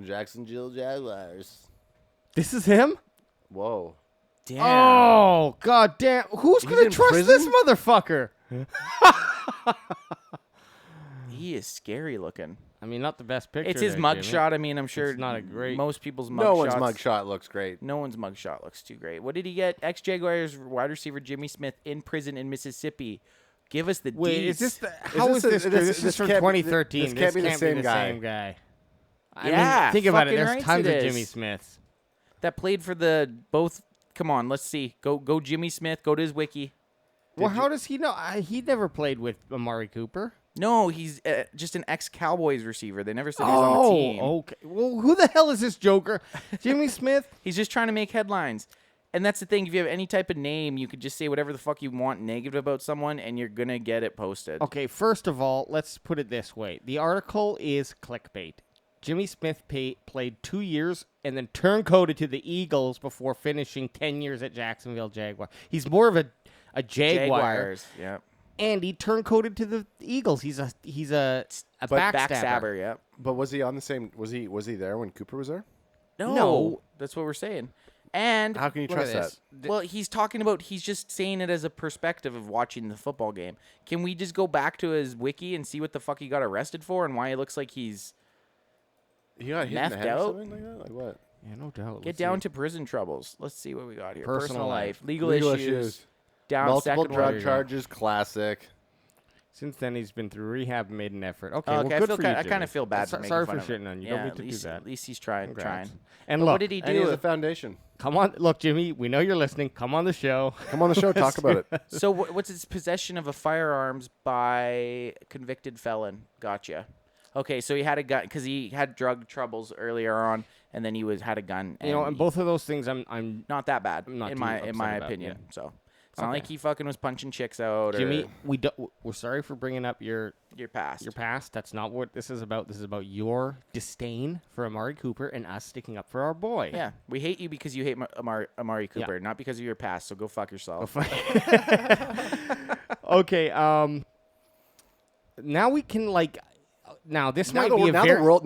Jacksonville Jaguars. This is him? Whoa. Damn. Oh, god damn. Who's going in to trust this prison? motherfucker? He is scary looking. I mean, not the best picture. It's his there, mugshot. Jimmy. I mean, I'm sure It's not a great- most people's mugshots. No one's mugshot looks great. No one's mugshot looks too great. What did he get? Ex-Jaguars wide receiver Jimmy Smith in prison in Mississippi. Give us the Wait, deeds. is this the, how is this? This is from can't be- 2013. this can't be the same guy. same guy. I Yeah, mean, think about it. fucking There's right tons it of is. Jimmy Smiths. that played for the both? Come on, let's see. Go Jimmy Smith. Go to his wiki. Well, how does he know? He never played with Amari Cooper. No, he's just an ex-Cowboys receiver. They never said he was on the team. okay. Well, who the hell is this joker? Jimmy Smith? He's just trying to make headlines. And that's the thing. If you have any type of name, you could just say whatever the fuck you want negative about someone, and you're going to get it posted. Okay, first of all, let's put it this way. The article is clickbait. Jimmy Smith played 2 years and then turncoated to the Eagles before finishing 10 years at Jacksonville Jaguar. He's more of a Jaguar. Jaguars. Yeah. And he turncoated to the Eagles. He's a backstabber. Backstabber, yeah. But was he on the same? Was he there when Cooper was there? No. That's what we're saying. And How can you Look at trust that? this. well, he's talking about he's just saying it as a perspective of watching the football game. Can we just go back to his wiki and see what the fuck he got arrested for and why it looks like he's He got hit in the Methed head or out? something like that? Like what? Yeah, no doubt. get down to prison troubles. Let's see what we got here. Personal life. Legal Legal issues. issues. Down Multiple second drug one. charges. Classic. Since then, he's been through rehab and made an effort. Okay, Oh, well, okay, good I for you, kind Jimmy. of feel bad. Sorry making for fun of shitting on you. Don't Yeah, mean to do that. At least he's trying. Congrats. Trying. And But look, what did he And he has do? a foundation. come on. Look, Jimmy, we know you're listening. Come on the show. Come on the show, talk about it. So what's his possession of a firearms by convicted felon? Gotcha. Okay, so he had a gun because he had drug troubles earlier on, and then he had a gun. You know, and both of those things, I'm not that bad I'm not in too my upset about, opinion. yeah. So it's not like he fucking was punching chicks out. Jimmy. Or We're sorry for bringing up your past. past. That's not what this is about. This is about your disdain for Amari Cooper and us sticking up for our boy. Yeah, we hate you because you hate Amari Cooper, not because of your past. So go fuck yourself. Okay. Now we can Now this might be now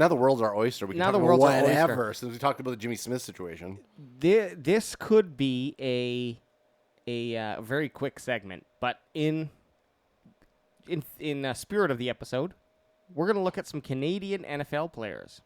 the world's our oyster. We can Now talk the about world's our whatever. oyster. Since we talked about the Jimmy Smith situation. This could be a very quick segment, but in spirit of the episode, we're gonna look at some Canadian NFL players.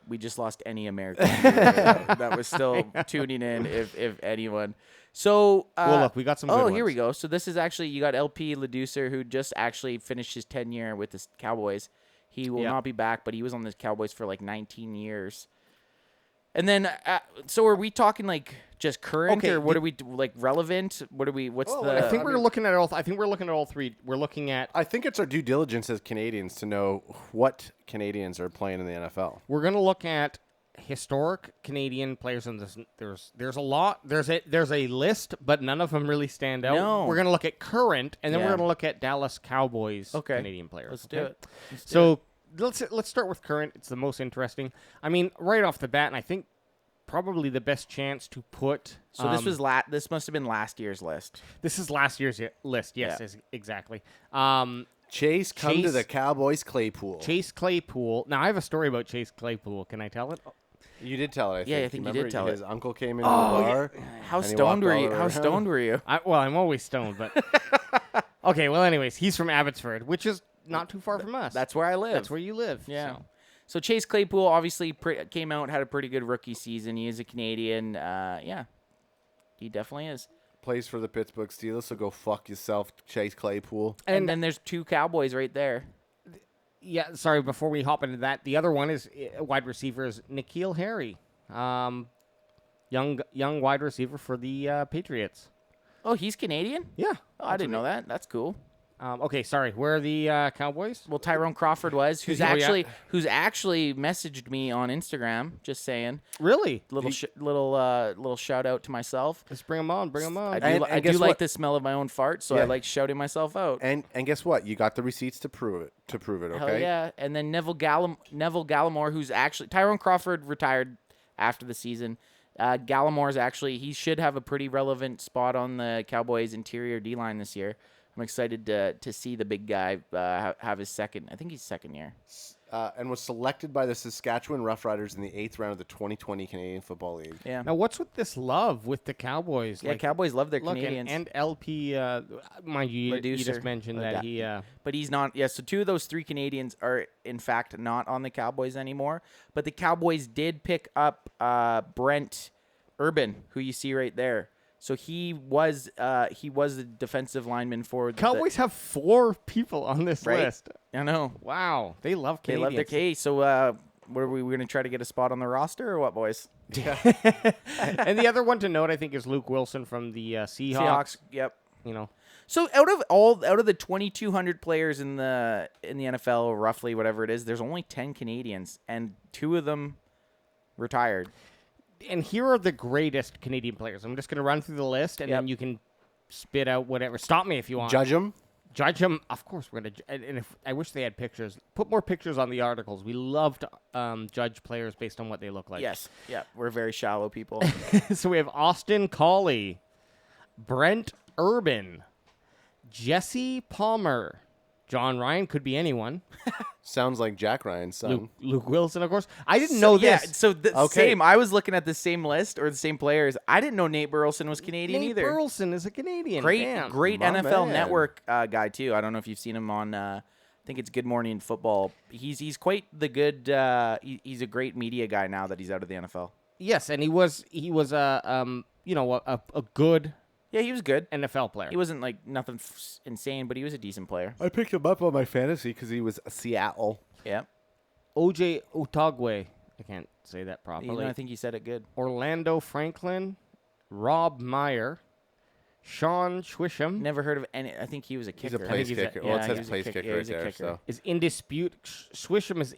We just lost any American that was still tuning in, if anyone. So, Well, look, we got some good here ones. we go. So this is actually, you got LP Leducer, who just actually finished his tenure with the Cowboys. He will not be back, but he was on the Cowboys for like 19 years. And then, so are we talking like just current, or what are we like relevant? What are we? What's the? I think we're looking at all. I think we're looking at all three. We're looking at. I think it's our due diligence as Canadians to know what Canadians are playing in the NFL. We're gonna look at historic Canadian players, and there's a lot. There's a list, but none of them really stand out. No. We're gonna look at current, and then Yeah. we're gonna look at Dallas Cowboys Okay. Canadian players. Let's do it. So let's start with current. It's the most interesting. I mean, right off the bat, and I think probably the best chance to put. So this was this must have been last year's list. This is last year's list. Yes, Yeah. exactly. Chase, come to Chase- the Cowboys Claypool. Chase Claypool. Now I have a story about Chase Claypool. Can I tell it? You did tell it, I think. Yeah, I think you did Remember tell it. his uncle came into the bar. How and he stoned walked were all you? the way How around. stoned were you? I'm always stoned, but okay. Well, anyways, he's from Abbotsford, which is not too far from us. That's where I live. That's where you live. Yeah. so. So Chase Claypool obviously came out, had a pretty good rookie season. He is a Canadian. Yeah, he definitely is. Plays for the Pittsburgh Steelers, so go fuck yourself, Chase Claypool. And then there's two Cowboys right there. Yeah. Sorry. Before we hop into that, the other one is wide receivers N'Keal Harry, young wide receiver for the Patriots. Oh, he's Canadian? Yeah. Oh, I didn't know that. That's cool. Okay. Sorry. Where are the Cowboys? Well, Tyrone Crawford was, who's Oh, yeah. actually messaged me on Instagram, just saying. Really? Little shout out to myself. Let's bring him on. Bring him on. I do, And I do guess like what? the smell of my own fart, so I Yeah. like shouting myself out. And guess what? You got the receipts to prove it. Okay. Hell yeah! And then Neville Gallimore, who's actually Tyrone Crawford retired after the season. Gallimore's actually, he should have a pretty relevant spot on the Cowboys interior D line this year. I'm excited to see the big guy have his second. I think he's second year. And was selected by the Saskatchewan Roughriders in the 8th round of the 2020 Canadian Football League. Yeah. Now, what's with this love with the Cowboys? Yeah, Cowboys love their look, Canadians. and LP, mind you, you just Reducer. mentioned Like that he. But he's not. Yeah, so two of those three Canadians are, in fact, not on the Cowboys anymore. But the Cowboys did pick up Brent Urban, who you see right there. So he was a defensive lineman for Cowboys have 4 people on this right? list. I know. Wow, they love They Canadians. love their case. So what are we going to try to get a spot on the roster or what, boys? And the other one to note, I think, is Luke Wilson from the Seahawks. Seahawks. Yep. You know, So out of the 2,200 players in the NFL, or roughly whatever it is, there's only 10 Canadians, and 2 of them retired. and here are the greatest Canadian players. I'm just going to run through the list, and Yep. then you can spit out whatever. Stop me if you want. Judge them. Judge them. Of course, we're going to. And if I wish they had pictures. Put more pictures on the articles. We love to judge players based on what they look like. Yes. Yeah. We're very shallow people. So we have Austin Collie, Brent Urban, Jesse Palmer, John Ryan, could be anyone. Sounds like Jack Ryan's son. Luke Wilson, of course. I didn't know Yeah, this. so the Okay. same. I was looking at the same list or the same players. I didn't know Nate Burleson was Canadian Nate either. Burleson is a Canadian. Great Damn. great My NFL man. Network guy too. I don't know if you've seen him on. I think it's Good Morning Football. He's quite the good. He's a great media guy now that he's out of the NFL. Yes, and he was a good Yeah, he was good. NFL player. He wasn't like nothing insane, but he was a decent player. I picked him up on my fantasy because he was Seattle. Yeah. OJ Otagwe. I can't say that properly. I think you said it good. Orlando Franklin, Rob Meyer, Sean Schwisham Never heard of any. I think he was a kicker. He's a place he's a- kicker. Well, yeah, it says he's a place kicker. kicker Yeah, right he's a there. kicker. So is Schwisham is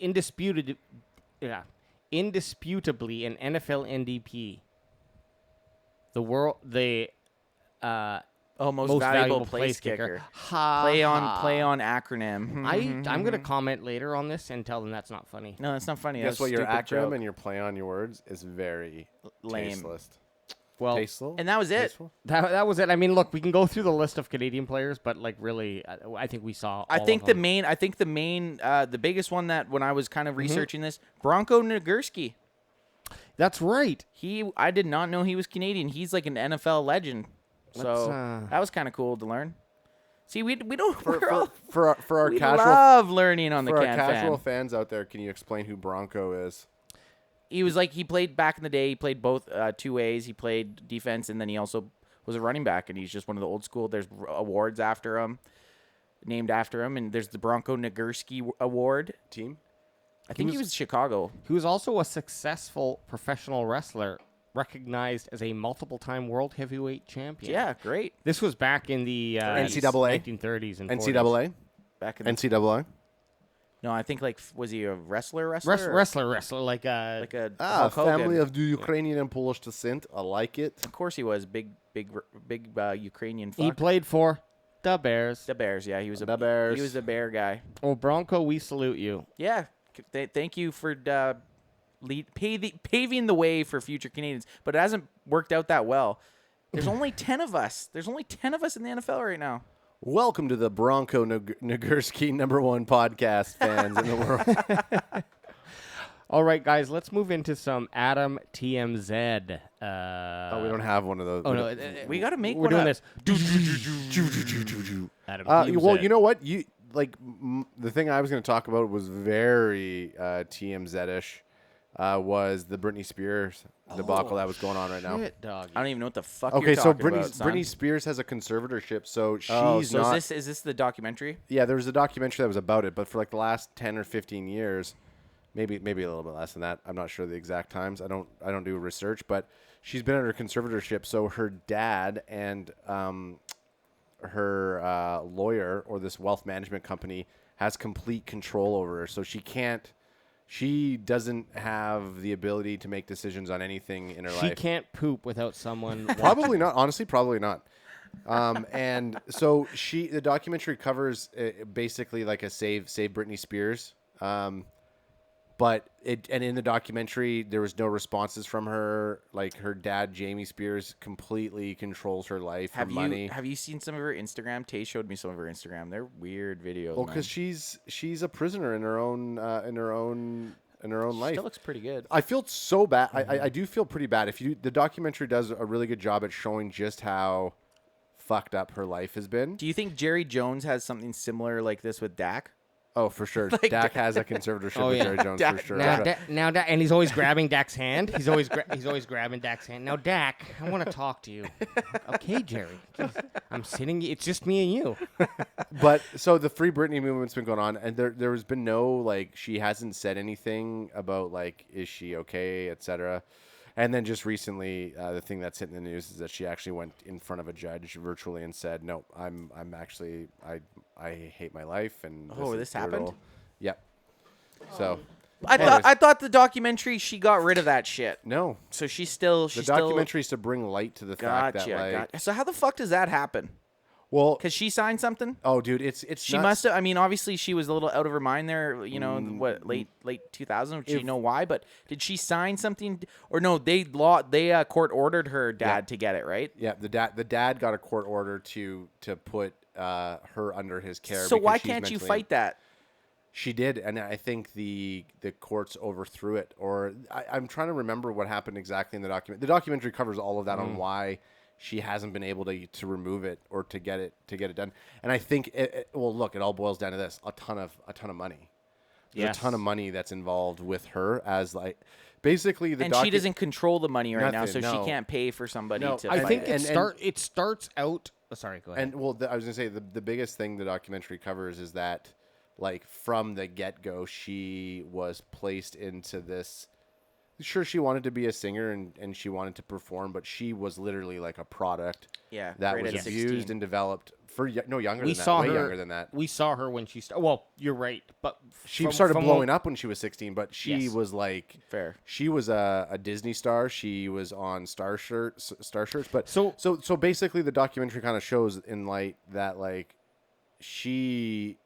indisputably an NFL NDP. Most valuable place kicker. Play on acronym. I'm gonna comment later on this and tell them that's not funny. No, that's not funny. guess That's what? a Your stupid acronym joke. and your play on your words is very Lame. tasteless. Well, Tasteless? And that was it. Tasteful? that was it. I mean, look, we can go through the list of Canadian players, but like really, I think we saw. I all think of the them. main. The biggest one that when I was kind of researching this, Bronco Nagurski. That's right. I did not know he was Canadian. He's like an NFL legend. So Let's, that was kind of cool to learn. See, we don't For our we casual love learning on the for our Can casual fan. fans out there, can you explain who Bronco is? He was like he played back in the day. He played both two ways. He played defense, and then he also was a running back. And he's just one of the old school. There's awards after him, named after him, and there's the Bronco Nagurski Award. Team? I think he was Chicago. He was also a successful professional wrestler, recognized as a multiple-time world heavyweight champion. Yeah, great. This was back in the NCAA? 1930s and 40s. NCAA? Back in the, NCAA? no, I think like was he a wrestler? Wrestler, like like a Ah, Hulk Hogan. family of the Ukrainian and Polish descent. I like it. Of course he was big Ukrainian. Fuck. he played for the Bears. The Bears. Yeah, he was The Bears. He was a bear guy. Oh, Bronco, we salute you. Yeah, thank you for paving the way for future Canadians. But it hasn't worked out that well. There's only 10 of us. There's only 10 of us in the NFL right now. Welcome to the Bronco Nagurski #1 podcast fans in the world. All right, guys, let's move into some AdamTMZed. Oh, we don't have one of those. Oh, no. We got to make We're one doing up. this. Adam Well, TMZ. you know what? The thing I was going to talk about was very TMZ-ish. Was the Britney Spears debacle that was going on right now? Shit, dog. I don't even know what the fuck Okay, you're so talking about, son. Britney Spears has a conservatorship, so she's so not. is this the documentary? Yeah, there was a documentary that was about it, but for like the last 10 or 15 years, maybe a little bit less than that. I'm not sure the exact times. I don't do research, but she's been under conservatorship. So her dad and her lawyer or this wealth management company has complete control over her. So she doesn't have the ability to make decisions on anything in her She life. can't poop without someone. Probably not. Honestly, probably not. And so the documentary covers basically like a save Britney Spears. But in the documentary, there was no responses from her. Like her dad, Jamie Spears, completely controls her life, her money. Have you seen some of her Instagram? Tay showed me some of her Instagram. They're weird videos. Well, man. because she's a prisoner in her own life. Still looks pretty good. I feel so bad. I do feel pretty bad. The documentary does a really good job at showing just how fucked up her life has been. Do you think Jerry Jones has something similar like this with Dak? Oh, for sure. Like Dak has a conservatorship Oh, with yeah. Jerry Jones Dak- for sure. And he's always grabbing Dak's hand. He's always grabbing Dak's hand. Now, Dak, I want to talk to you. Okay, Jerry. Jeez, I'm sitting. It's just me and you. But so the Free Britney movement's been going on, and there has been no like she hasn't said anything about like is she okay, etc. And then just recently, the thing that's hitting the news is that she actually went in front of a judge virtually and said, "No, I'm actually I hate my life." And Oh, is this brutal." happened? Yep. So I thought the documentary she got rid of that shit. no, So she's still the documentary is to bring light to the fact that like Gotcha. So how the fuck does that happen? well, Because she signed something. oh dude, it's She nuts. must have. I mean, obviously, she was a little out of her mind there. You know, what late 2000s. Do you know why? But did she sign something? Or no? They court ordered her dad to get it, right? Yeah, the dad got a court order to put her under his care. So because why she's can't you mentally- fight that? She did, and I think the courts overthrew it. Or I'm trying to remember what happened exactly in the document. The documentary covers all of that on why she hasn't been able to remove it or to get it done. And I think well, look, it all boils down to this: a ton of money. There's Yes. a ton of money that's involved with her as like basically And she doesn't control the money right now, so Nothing, no. she can't pay for somebody No, to I fight think it. it starts out. Oh, sorry, go ahead. And well, I was gonna say the biggest thing the documentary covers is that, like, from the get go, she was placed into this. Sure, she wanted to be a singer and she wanted to perform, but she was literally like a product. Yeah, that right was at used 16. and developed for younger we than saw that, way her. younger than that. We saw her when she started. Well, you're right, but She started blowing up when she was 16, but she Yes. was like Fair. She was a Disney star. She was on Star Shirts. But So basically, the documentary kind of shows in light that like she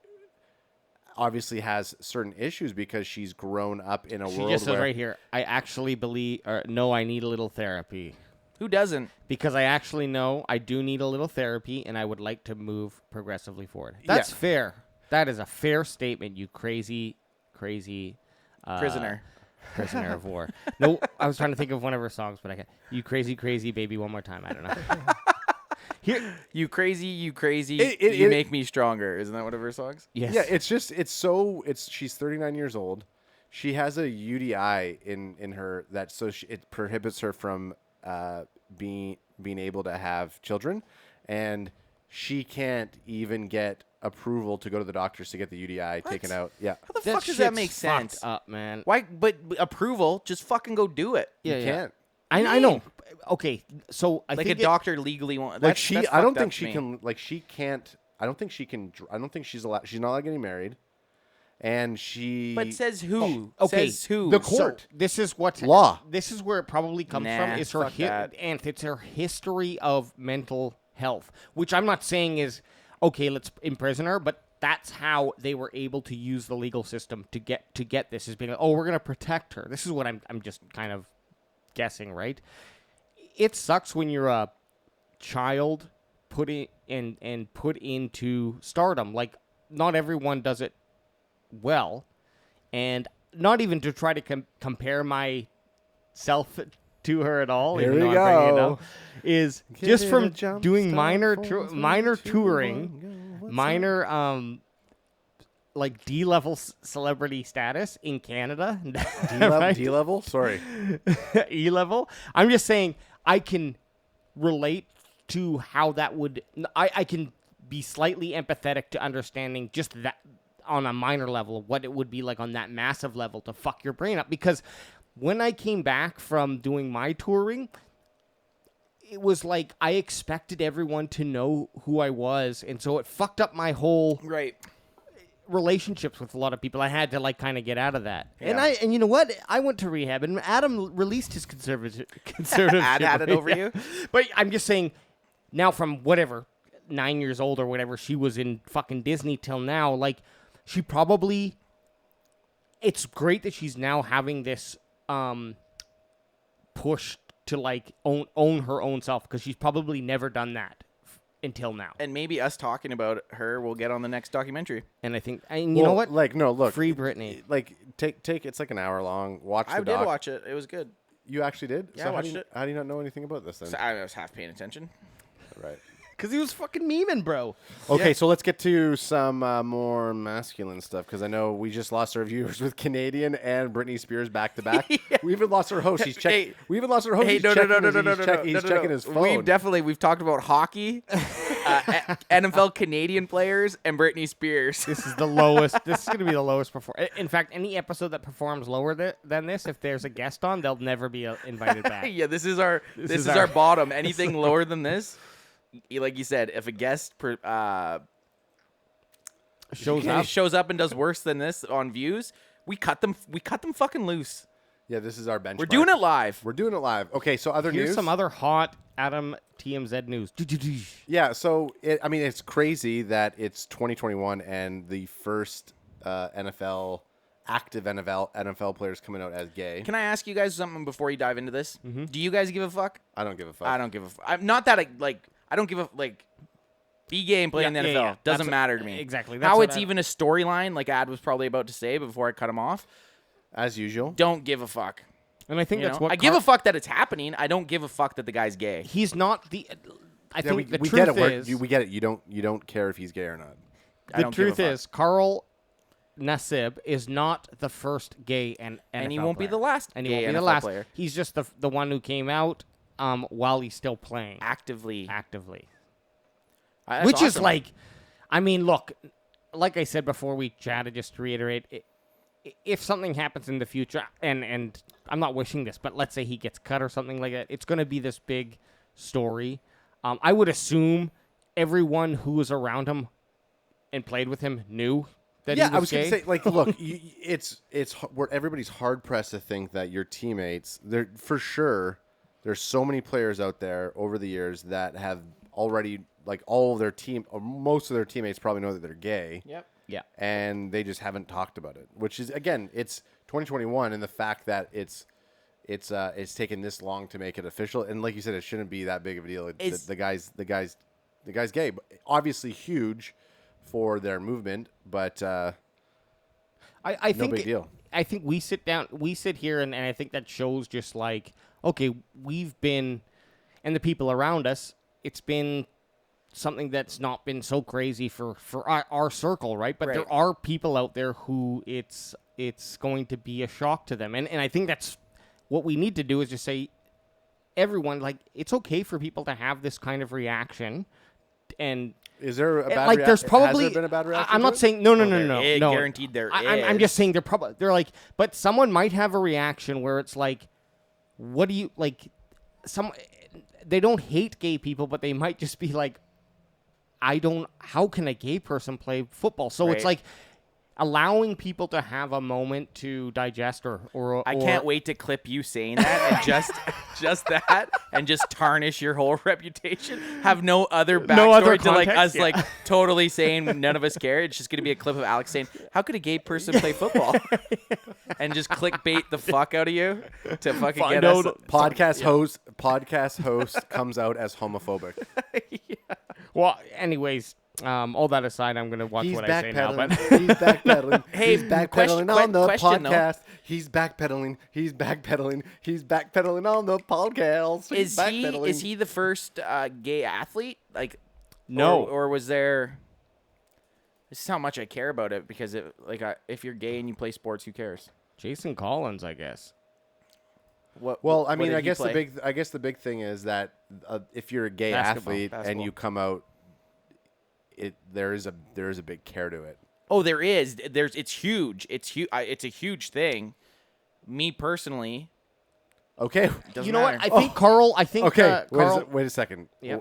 obviously has certain issues because she's grown up in a She world just says where right here, I actually believe, or no, I need a little therapy. Who doesn't? Because I actually know I do need a little therapy, and I would like to move progressively forward. That's fair. That is a fair statement, you crazy Prisoner. prisoner of war. No, I was trying to think of one of her songs, but I can't. You crazy, crazy baby, one more time. I don't know. Here, You crazy, you It- make me stronger. Isn't that one of her songs? yes. Yeah, she's 39 years old. She has a UDI in her it prohibits her from being able to have children, and she can't even get approval to go to the doctors to get the UDI taken out. Yeah, How the fuck does that make shit's sense? fucked up, man. Why? But approval, just fucking go do it. Yeah, you yeah. can't. I know. Okay, so I Like think a doctor legally wants. Like I don't think she can. Like she can't. I don't think she can. I don't think she's allowed. She's not allowed getting married, and she. But says who? Okay, Says who? the court. This is what Law. This is where it probably comes Nah, from. Is her fuck that. and it's her history of mental health, which I'm not saying is okay. Let's imprison her, but that's how they were able to use the legal system to get this. Is being like, oh, we're gonna protect her. This is what I'm just kind of guessing, right? It sucks when you're a child put into stardom. Like, not everyone does it well, and not even to try to compare myself to her at all. Here even we though I'm bringing it go. up, is Give just it a from jump doing start, minor 4, 3, minor 2, touring, 1, go. minor like D-level celebrity status in Canada. Right? D-level? Sorry. E-level. I'm just saying I can relate to how that would. I can be slightly empathetic to understanding just that on a minor level, what it would be like on that massive level to fuck your brain up. Because when I came back from doing my touring, it was like I expected everyone to know who I was, and so it fucked up my whole right. relationships with a lot of people. I had to like kind of get out of that. Yeah. And you know what? I went to rehab, and Adam released his conservative. Ad had it over you? But I'm just saying, now from whatever 9 years old or whatever she was in fucking Disney till now, like she probably. It's great that she's now having this push to like own her own self, because she's probably never done that until now. And maybe us talking about her will get on the next documentary. And I think, and you know what? Like, no, look. Free Britney. Like, take. It's like an hour long. Watch the I did doc. watch it. It was good. You actually did? Yeah, I watched it. How do you not know anything about this then? So I was half paying attention. Right. Because he was fucking memeing, bro. Okay, so let's get to some more masculine stuff, because I know we just lost our viewers with Canadian and Britney Spears back to back. We even lost our host. He's checking. We even lost our host. Hey, He's no, checking He's checking his phone. We've talked about hockey, NFL Canadian players, and Britney Spears. This is the lowest. This is going to be the lowest perform. In fact, any episode that performs lower than this, if there's a guest on, they'll never be invited back. Yeah, this is our is our- bottom. Anything lower than this, like you said, if a guest shows up and does worse than this on views, we cut them fucking loose. Yeah, this is our benchmark. We're doing it live. We're doing it live. Okay, so other Here's news. some other hot AdamTMZed news. Yeah, so it's crazy that it's 2021 and the first active NFL players coming out as gay. Can I ask you guys something before you dive into this? Do you guys give a fuck? I don't give a fuck. I don't give a fuck. I'm not that I don't give a be gay and play in the NFL. yeah. Doesn't matter to me. Exactly. That's How what it's even a storyline, like Ad was probably about to say before I cut him off. As usual. Don't give a fuck. And I think You that's know? what I give a fuck that it's happening. I don't give a fuck that the guy's gay. He's not the. I Yeah, think the we get truth it. is We get it. You don't care if he's gay or not. I the don't give a truth fuck. is Carl Nassib is not the first gay NFL And he won't be player. the last And he gay won't be the NFL last player. He's just the one who came out while he's still playing Actively. That's which is awesome. like, I mean, look, like I said before we chatted, just to reiterate, if something happens in the future, and I'm not wishing this, but let's say he gets cut or something like that, it's going to be this big story. I would assume everyone who was around him and played with him knew that he was I was gay. gonna say, like, look, it's where everybody's hard pressed to think that your teammates, they're for sure. There's so many players out there over the years that have already, like, all of their team, or most of their teammates probably know that they're gay. Yep. Yeah. And they just haven't talked about it, which is, again, it's 2021, and the fact that it's taken this long to make it official, and like you said, it shouldn't be that big of a deal. The guy's gay, but obviously huge for their movement, but I think big deal. I think we sit here, and I think that shows just like, okay, we've been, and the people around us, it's been something that's not been so crazy for our circle, right? But Right. there are people out there who it's going to be a shock to them, and I think that's what we need to do is just say, everyone, like, it's okay for people to have this kind of reaction, and is there a bad like there's probably has there been a bad reaction? I'm to not it? saying no. Guaranteed there I'm is. just saying they're like, but someone might have a reaction where it's like, what do you like? They don't hate gay people, but they might just be like, how can a gay person play football? So it's Right. like allowing people to have a moment to digest or I can't wait to clip you saying that and just that and just tarnish your whole reputation. Have no other backstory No other to like context, us like totally saying none of us care. It's just gonna be a clip of Alex saying, "How could a gay person play football?" and just clickbait the fuck out of you to fucking Find get us. out- Podcast host comes out as homophobic. Well, anyways, all that aside, I'm gonna watch He's what I say now. But backpedaling. He's backpedaling. Hey, He's backpedaling on the question, though. podcast. He's backpedaling. He's backpedaling. He's backpedaling on the podcast. He's backpedaling. Is he the first gay athlete? Like, No. or was there? This is how much I care about it because if you're gay and you play sports, who cares? Jason Collins, I guess. Well, I what mean, did I he guess play? the big thing is that if you're a gay Basketball. athlete and you come out, there is a big care to it. Oh, there is. It's huge. It's huge. It's a huge thing. Me personally, Okay. doesn't You know matter. what? I think Carl. I think Okay. Carl. Wait a second. Yeah.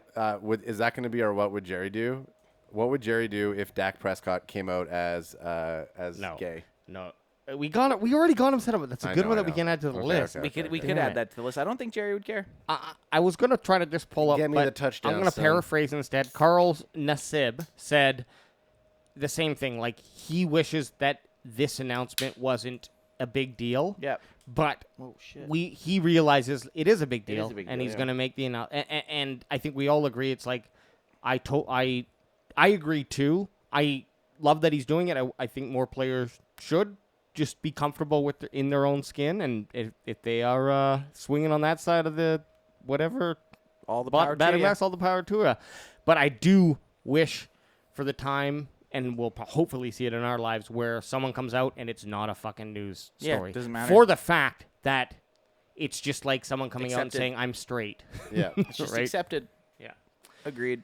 Is that going to be our what would Jerry do? What would Jerry do if Dak Prescott came out as No. gay? No, we got it. We already got him set up. That's a I good know, one I that we know. can add to the Okay, list. we could Damn add it. that to the list. I don't think Jerry would care. I was gonna try to just pull up. Get me but the touchdown, I'm gonna son. paraphrase instead. Carl Nassib said the same thing. Like, he wishes that this announcement wasn't a big deal. Yep. But Oh shit. he realizes it is a big deal, is a big and deal, he's yeah. going to make the announcement. And I think we all agree. It's like I agree too. I love that he's doing it. I think more players should just be comfortable with in their own skin, and if they are swinging on that side of the whatever, All the power to batting ya. max, all the power to it. But I do wish for the time. And we'll hopefully see it in our lives where someone comes out and it's not a fucking news Yeah, story. doesn't matter. For the fact that it's just like someone coming out and Accepted. saying, I'm straight. Yeah. It's just Right. accepted. Yeah. Agreed.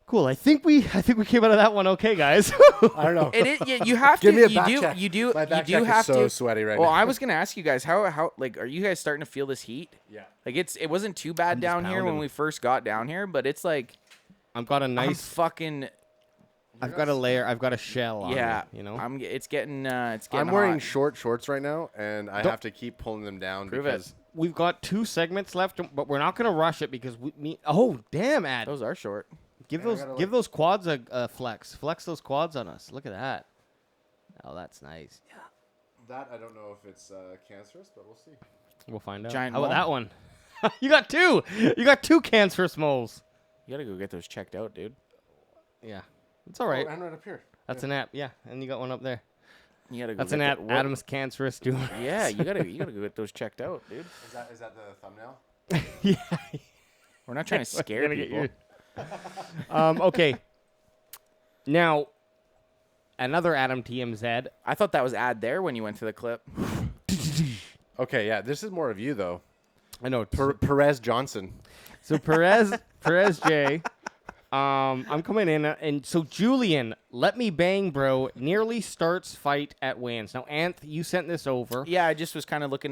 Cool. I think we came out of that one okay, guys. I don't know. It is. Yeah, you have Give to. me a you back do. check. You do. My You back do check is have so to. sweaty right well, now. I was gonna ask you guys how like are you guys starting to feel this heat? Yeah. Like it wasn't too bad just down here when pounding. we first got down here, but it's like I've got a I'm nice, fucking I've got a layer, I've got a shell on yeah. me, you know? It's getting it's getting I'm wearing hot. short shorts right now, and I Don't- have to keep pulling them down Prove it. because We've got 2 segments left, but we're not going to rush it because oh, damn, Ad. Those are short. Give I gotta, like- those quads a flex. Flex those quads on us. Look at that. Oh, that's nice. that I don't know if it's cancerous, but we'll see. We'll find out. Giant How about mole. that one? You got 2. You got 2 cancerous moles. You gotta go get those checked out, dude. Yeah. It's all right. Oh, and right up here. That's an app. Yeah, and you got one up there. You gotta go. That's get an app. what- Adam's cancerous dude. Yeah, you gotta go get those checked out, dude. Is that the thumbnail? Yeah. We're not trying to scare Gonna get people. you. Okay. Now, another AdamTMZed. I thought that was ad there when you went to the clip. Okay, yeah, this is more of you though. I know. Perez Johnson. So Perez J. I'm coming in, and so Julian, let me bang, bro. Nearly starts fight at wins. Now, Anth, you sent this over. Yeah, I just was kind of looking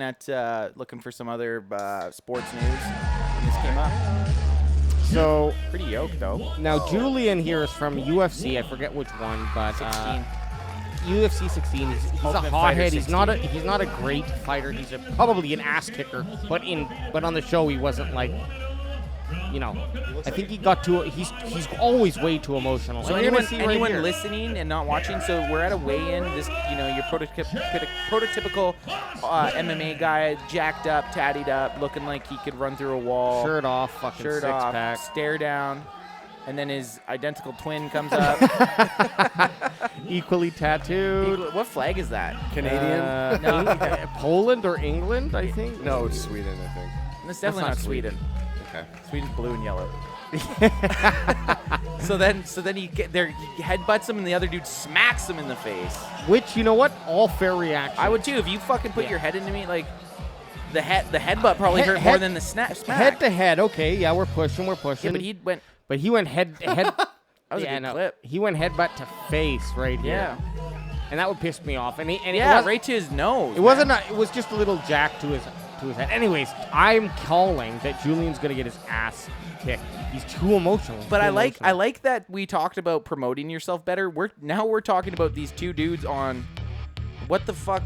for some other sports news, and this came up. So Pretty yoked though. now Julian here is from UFC. I forget which one, but 16. UFC 16. He's a Ultimate Fighter hothead. 16. He's not a great fighter. He's probably an ass kicker. But on the show he wasn't like. I think he got too. He's always way too emotional. So And you're gonna see right anyone here. listening and not watching, so we're at a weigh-in. This, your prototypical MMA guy, jacked up, tattied up, looking like he could run through a wall. Shirt off, fucking Shirt six off, pack. stare down, and then his identical twin comes up. Equally tattooed. What flag is that? Canadian? Poland or England, I think. No, it's Sweden, I think. It's definitely not Sweden. Okay. Sweden's blue and yellow. So then he headbutts him, and the other dude smacks him in the face. Which, you know what? All fair reaction. I would too. If you fucking put your head into me, like the headbutt probably hurt more than the smack. Head to head. Okay, yeah, we're pushing. Yeah, But he went head. That was a good clip. He went headbutt to face right here. Yeah. And that would piss me off. And Yeah, right to his nose. It wasn't. It was just a little jack to his head. Anyways, I'm calling that Julian's gonna get his ass kicked. He's too emotional. But I like that we talked about promoting yourself better. We're talking about these two dudes on what the fuck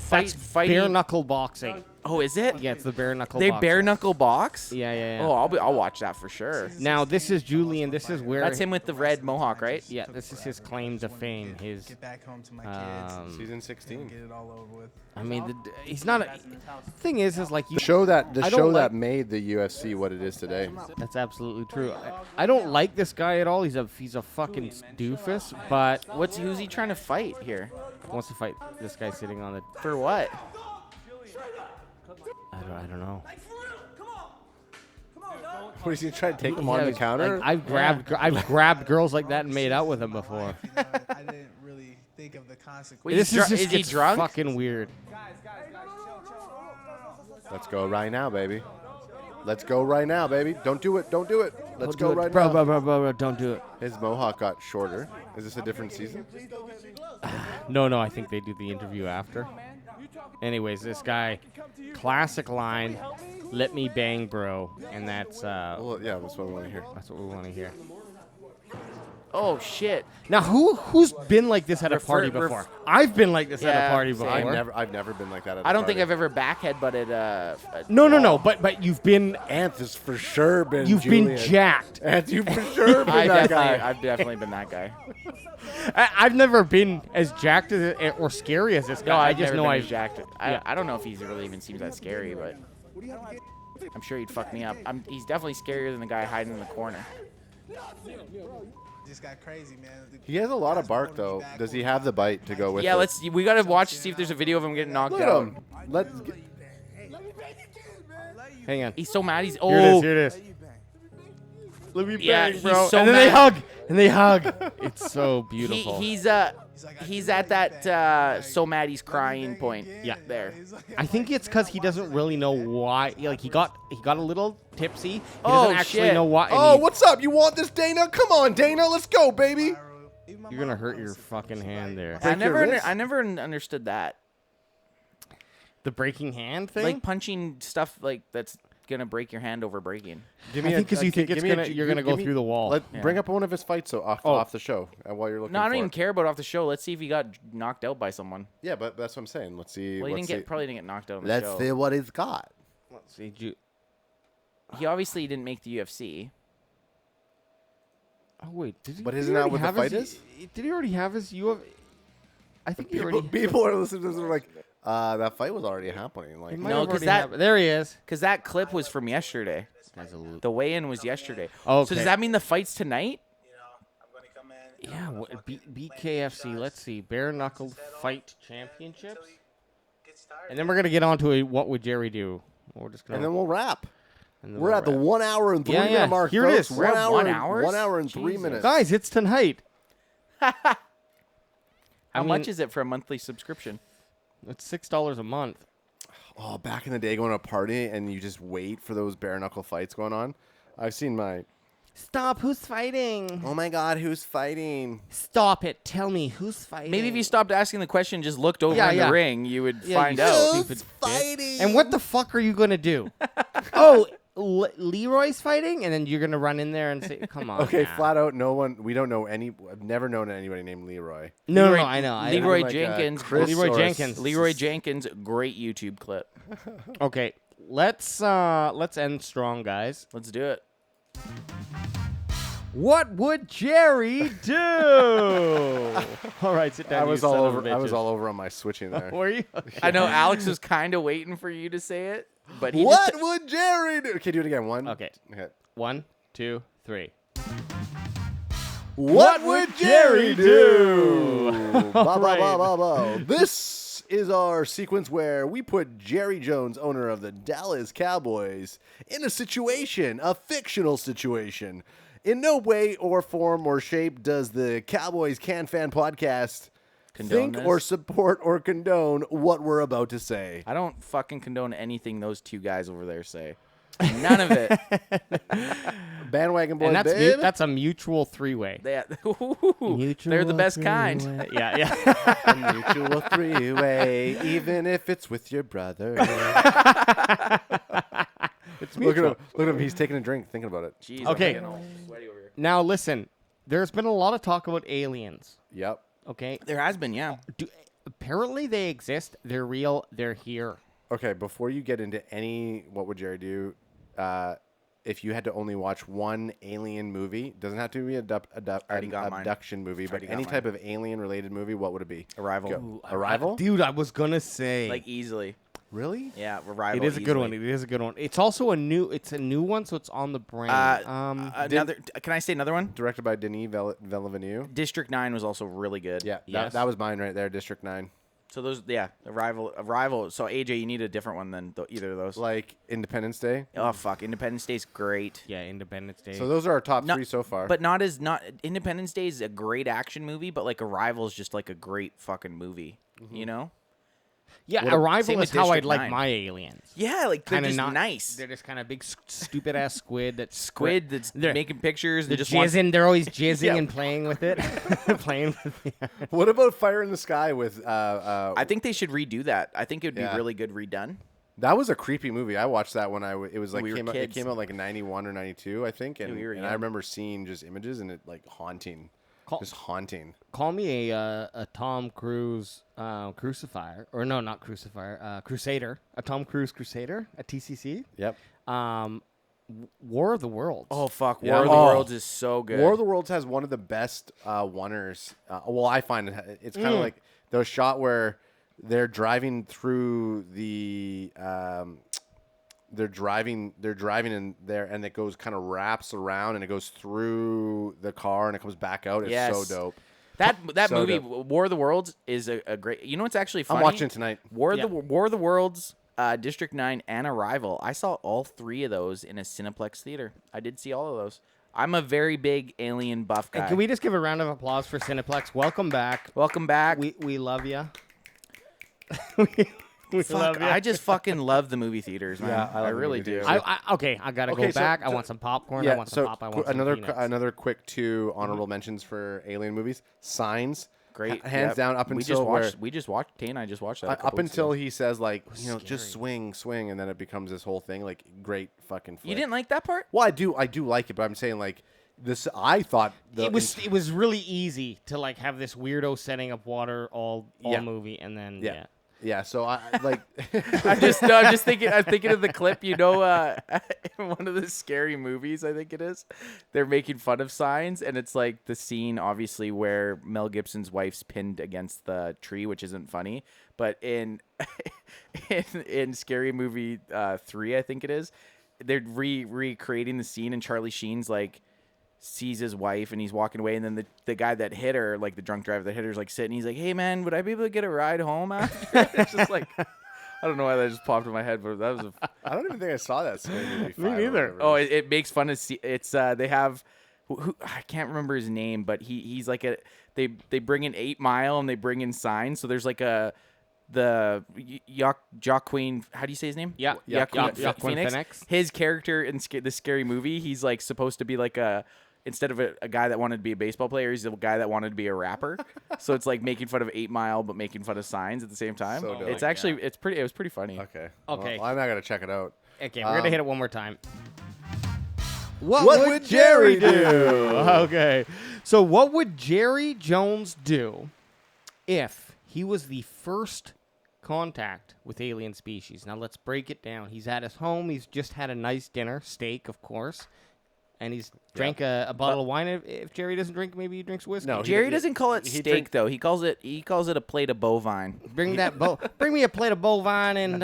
That's fighting. bare knuckle boxing. Oh, is it? Yeah, it's the bare knuckle. They boxing. bare knuckle box? Yeah. Oh, I'll watch that for sure. Now this is Julian. This is where That's him with the red mohawk, right? Yeah, this is his claim to fame. His Get back home to my kids. Season 16. Get it all over with. I mean, he's not. Thing is like you. The show that like- made the UFC what it is today. That's absolutely true. I don't like this guy at all. He's a fucking doofus. But Who's he trying to fight here? wants to fight this guy sitting on the. For what? I don't know. What is he trying to take him on the counter? I've grabbed girls like that and made out with them before. I didn't really think of the consequences. Wait, This is just he gets drunk? fucking weird. Let's go right now, baby. Let's go right now, baby. Don't do it. Don't do it. Let's go right bro, now. Bro, don't do it. His mohawk got shorter. Is this a different season? No, I think they do the interview after. Anyways, this guy, classic line, "Let me bang, bro," and that's Well, yeah, that's what we want to hear. that's what we want to hear. Oh shit! Now, who's been like this at a party before? I've been like this at a Yeah, party same. before. I've never been like that. At I a don't think party. I've ever back headbutted a No. But you've been Anth has for sure been. you've Julian. been jacked. Anth, you've for sure been that guy. I've definitely been that guy. I've never been as jacked as or scary as this guy. No, I I've just never know been I've as jacked. yeah. I don't know if he's really even seems that scary, but I'm sure he'd fuck me up. He's definitely scarier than the guy hiding in the corner. Just got crazy, man. He has a lot of bark though. Does he have the bite to go with Yeah, it? we gotta watch to see if there's a video of him getting knocked Look at out. him. Let's get, Hang on. He's so mad. He's Here it is. Let me Yeah, bang, bro. he's so and then mad. they hug. It's so beautiful. He's at that so mad he's crying point. Yeah. There. I think it's because he doesn't really know why. Like he got a little tipsy. He Oh, doesn't actually shit. know why. and oh, he- what's up? You want this, Dana? Come on, Dana. Let's go, baby. You're gonna hurt your fucking hand there. I Break your wrist? never understood that. The breaking hand thing. Like punching stuff like that's gonna break your hand over breaking. Give I me think 'cause you think give it's me a gonna- ju- you're gonna give go me- through the wall. Bring up one of his fights off the show while you're looking. No, I don't for even it. care about off the show. Let's see if he got knocked out by someone. Yeah, but that's what I'm saying. Let's see. Well, he let's probably didn't get knocked out on the Let's show. see what he's got. Let's see. He obviously didn't make the UFC. Oh wait, did he? But did isn't he that already what the have fight his- is? Did he already have his UFC? I think he already. People are listening to this and are like, that fight was already happening. Like, He might No, have 'cause already that- have- there he is. Because that clip was from yesterday. Guy's a loop. The weigh-in was yesterday. Okay. So does that mean the fight's tonight? Yeah, BKFC. Let's see, bare knuckle fight championships. And then we're gonna get on to a what would Jerry do? We're just gonna. and then we'll wrap. and then We're we'll at the wrap. 1 hour and 3 Yeah, minute yeah. mark. Here it folks. is. We're at 1 and- hour? 1 hour and 3 Jesus. minutes. Guys, it's tonight. How much is it for a monthly subscription? It's $6 a month. Oh, back in the day, going to a party and you just wait for those bare knuckle fights going on. I've seen my. Stop! Who's fighting? Oh my God, who's fighting? Stop it! Tell me who's fighting. Maybe if you stopped asking the question, just looked over in the ring, you would find you out. stupid bitch. And what the fuck are you gonna do? Leroy's fighting, and then you're gonna run in there and say, "Come on." Okay, now. flat out, no one. We don't know any. I've never known anybody named Leroy. No, I know. Leroy like, Jenkins. Chris Leroy or Jenkins. Leroy Jenkins, great YouTube clip. Okay, let's end strong, guys. Let's do it. What would Jerry do? All right, sit down. I you was son all of over. a I was bitches. all over on my switching there. Were you? I know Alex was kind of waiting for you to say it, but he What just would Jerry do? Okay, do it again. One. Okay. Okay. 1, 2, 3. What would Jerry do? All right. This is our sequence where we put Jerry Jones, owner of the Dallas Cowboys, in a situation, a fictional situation. In no way or form or shape does the Cowboys Can Fan podcast Condone think this? or support or condone what we're about to say. I don't fucking condone anything those two guys over there say. None of it. Bandwagon boys, And that's babe. that's a mutual three-way. They're the best kind. Yeah. A mutual three-way, even if it's with your brother. It's Look at mutual. him. Look at him. He's taking a drink, thinking about it. Jeez, Okay. I'm getting all sweaty over here. Now listen, there's been a lot of talk about aliens. Yep. Okay, There has been, yeah. apparently they exist. They're real. They're here. Okay, before you get into any what would Jerry do, if you had to only watch one alien movie, doesn't have to be an Already got mine. abduction movie, but Already got any mine. type of alien-related movie, what would it be? Arrival. Go. Arrival? Dude, I was gonna say. Like easily. Really? Yeah, Arrival. it is a good one. It is a good one. It's also a new one, so it's on the brain. Another. Can I say another one? Directed by Denis Villeneuve. District 9 was also really good. Yeah, Yes. that was mine right there, District 9. So those, yeah, Arrival. So AJ, you need a different one than either of those. Like Independence Day. Oh fuck, Independence Day's great. yeah, Independence Day. So those are our top Not- three so far. But not Independence Day is a great action movie, but like Arrival is just like a great fucking movie. You know? yeah, same Arrival with is how I'd District like 9. my aliens. Yeah, like they're Kinda just not nice. They're just kind of big, stupid ass squid. That Squid that's They're- making pictures. They're And just wants, jizzing. They're always jizzing Yeah. and playing with it. Playing with the what about Fire in the Sky with? I think they should redo that. I think it would be Yeah. really good redone. That was a creepy movie. I watched that when it was like We were it kids. came out like in 91 or 92, I think, and, we were and I young. remember seeing just images and it like haunting, just haunting. Call me a Tom Cruise crucifier, or no, not crucifier, crusader. A Tom Cruise crusader, a TCC. Yep. War of the Worlds. Oh fuck, Yeah. War of the Oh. Worlds is so good. War of the Worlds has one of the best oneers. Well, I find it's kind of like the shot where they're driving through the. They're driving in there, and it goes kind of wraps around, and it goes through the car, and it comes back out. It's so Yes. dope. That So movie, dope. War of the Worlds, is a great. You know what's actually funny? I'm watching it tonight. War of Yeah. the Worlds, District 9, and Arrival. I saw all three of those in a Cineplex theater. I did see all of those. I'm a very big alien buff guy. And can we just give a round of applause for Cineplex? Welcome back. Welcome back. We love you. Fuck, I just fucking love the movie theaters, man. Yeah, I love the really movie do. theaters. I gotta Okay, go so- back. I so- want some popcorn. I want some pop. I want some peanuts. another quick two honorable mentions for alien movies. Signs, Great, hands yep. down. Up we until just where watched. We just watched. Tay and I just watched that. a up couple weeks until ago. he says like just swing, and then it becomes this whole thing. Like great fucking. Flick. You didn't like that part? Well, I do like it, but I'm saying like this. I thought It was really easy to like have this weirdo setting up water all Yeah. movie, and then yeah. Yeah, so I like I'm just thinking. I'm thinking of the clip. You know, in one of the scary movies, I think it is. They're making fun of signs, and it's like the scene, obviously, where Mel Gibson's wife's pinned against the tree, which isn't funny. But in in Scary Movie 3, I think it is, they're recreating the scene, and Charlie Sheen's like sees his wife and he's walking away, and then the guy that hit her, like the drunk driver that hit her, is like sitting. He's like, "Hey man, would I be able to get a ride home after?" It's just like, I don't know why that just popped in my head, but that was I don't even think I saw that Scary Movie 5 Me or neither. whatever. oh, it makes fun of. It's they have. Who I can't remember his name, but he's like they bring in 8 Mile and they bring in signs. So there's like the Joaquin, how do you say his name? Joaquin Phoenix. His character in the Scary Movie, he's like supposed to be like instead of a guy that wanted to be a baseball player, he's a guy that wanted to be a rapper. So it's like making fun of 8 Mile, but making fun of signs at the same time. So dope. It's actually it was pretty funny. Okay. Okay. Well, I'm not gonna check it out. Okay, we're gonna hit it one more time. What would Jerry do? Okay. So what would Jerry Jones do if he was the first contact with alien species? Now let's break it down. He's at his home. He's just had a nice dinner, steak, of course. And he's drank a bottle of wine. If Jerry doesn't drink, maybe he drinks whiskey. No, Jerry doesn't call it steak though. He calls it a plate of bovine. Bring me a plate of bovine and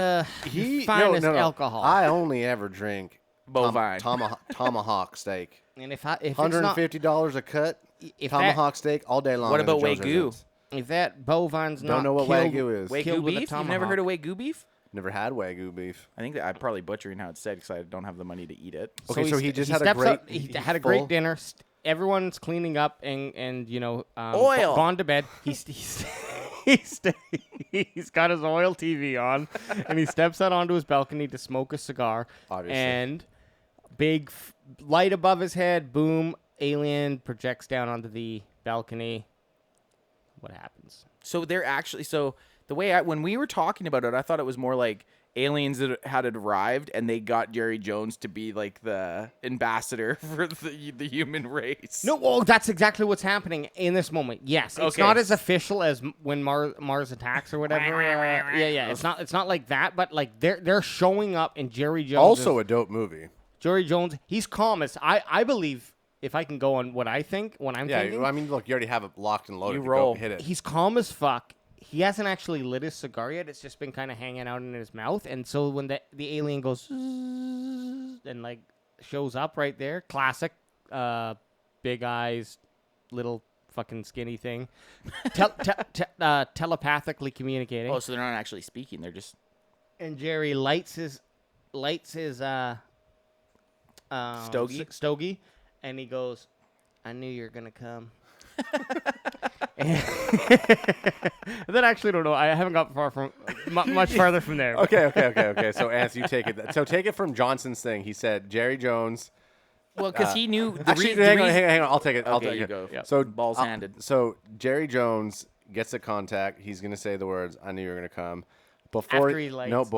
finest alcohol. I only ever drink Bovine. Tomahawk steak. And if it's $150 a cut. Tomahawk steak all day long. What about in the Jones Wagyu? Residence. if that bovine's not Don't know what killed, Wagyu is. Wagyu killed with a beef? You've never heard of Wagyu beef? Never had Wagyu beef. I think that I'm probably butchering how it's said because I don't have the money to eat it. Okay, so he just had a steps great. up- he had a great dinner. Everyone's cleaning up and Oil. gone to bed. He's got his oil TV on, and he steps out onto his balcony to smoke a cigar. Obviously. And big light above his head. Boom! Alien projects down onto the balcony. What happens? So they're actually the way when we were talking about it, I thought it was more like aliens that had arrived and they got Jerry Jones to be like the ambassador for the human race. No, well, that's exactly what's happening in this moment. Yes, it's Okay. not as official as when Mars attacks or whatever. Yeah. It's not like that, but like they're showing up and Jerry Jones. Also a dope movie. Jerry Jones, he's calmest. I believe, if I can go on what I think, what I'm thinking. Yeah, I mean, look, you already have it locked and loaded. You roll. Go hit it. He's calm as fuck. He hasn't actually lit his cigar yet. It's just been kind of hanging out in his mouth. And so when the alien goes and like shows up right there, classic, big eyes, little fucking skinny thing, telepathically communicating. Oh, so they're not actually speaking. They're just. And Jerry lights his stogie, and he goes, "I knew you were gonna come." And then actually, don't know. I haven't got much farther from there. Okay. So, Ants, you take it. So, take it from Johnson's thing. He said Jerry Jones. Well, because he knew. Hang on. I'll take it. I'll Okay, take you it. go. Yep. So, Balls handed. So, Jerry Jones gets a contact. He's gonna say the words, "I knew you were gonna come." After he lights.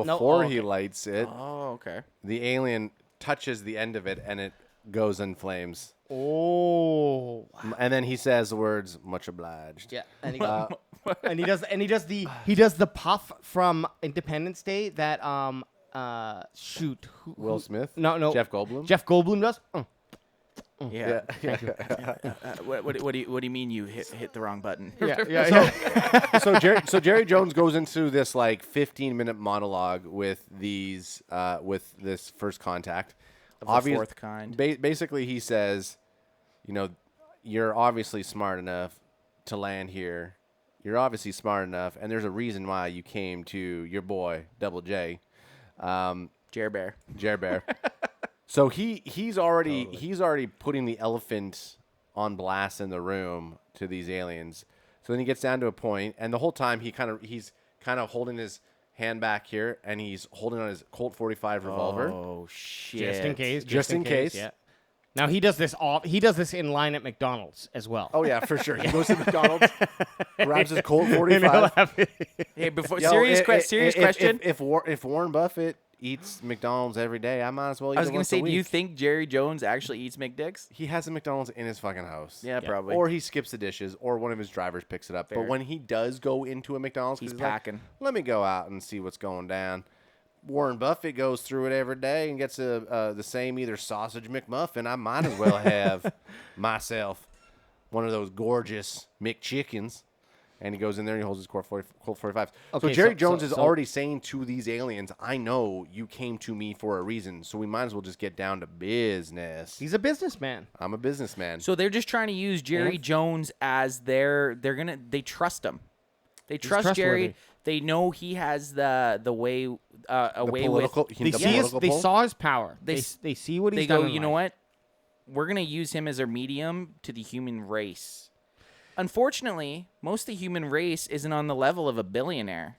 He lights it, Oh, okay. the alien touches the end of it and it goes in flames. Oh. And then he says the words, "Much obliged." Yeah, and he he does the puff from Independence Day that Will Smith? No. Jeff Goldblum? Jeff Goldblum does. Yeah. What do you mean you hit the wrong button? Yeah. So Jerry Jones goes into this like 15-minute monologue with these with this first contact. Of the fourth kind. Basically, he says, you're obviously smart enough to land here. You're obviously smart enough, and there's a reason why you came to your boy Double J, Jer Bear. So he's already putting the elephant on blast in the room to these aliens. So then he gets down to a point, and the whole time he's kind of holding his hand back here, and he's holding on his Colt 45 revolver. Oh shit! Just in case. Yeah. Now he does this in line at McDonald's as well. Oh yeah, for sure. He goes to McDonald's, grabs his Colt 45. Hey, before Yo, serious question. If Warren Buffett eats McDonald's every day, I might as well eat I was it gonna once say, a week. do you think Jerry Jones actually eats McDicks? He has a McDonald's in his fucking house. Yeah, probably. Or he skips the dishes, or one of his drivers picks it up. Fair. But when he does go into a McDonald's, He's like, packing. let me go out and see what's going down. Warren Buffett goes through it every day and gets the same either sausage McMuffin. I might as well have myself one of those gorgeous McChickens. And he goes in there and he holds his Colt 45. Okay, so Jerry Jones so is already saying to these aliens, I know you came to me for a reason, so we might as well just get down to business. He's a businessman. I'm a businessman. So they're just trying to use Jerry Jones as they trust him. They trust Jerry. They know he has the way They saw his power. They see what he's they done. go, in you know life. what? We're gonna use him as our medium to the human race. Unfortunately, most of the human race isn't on the level of a billionaire.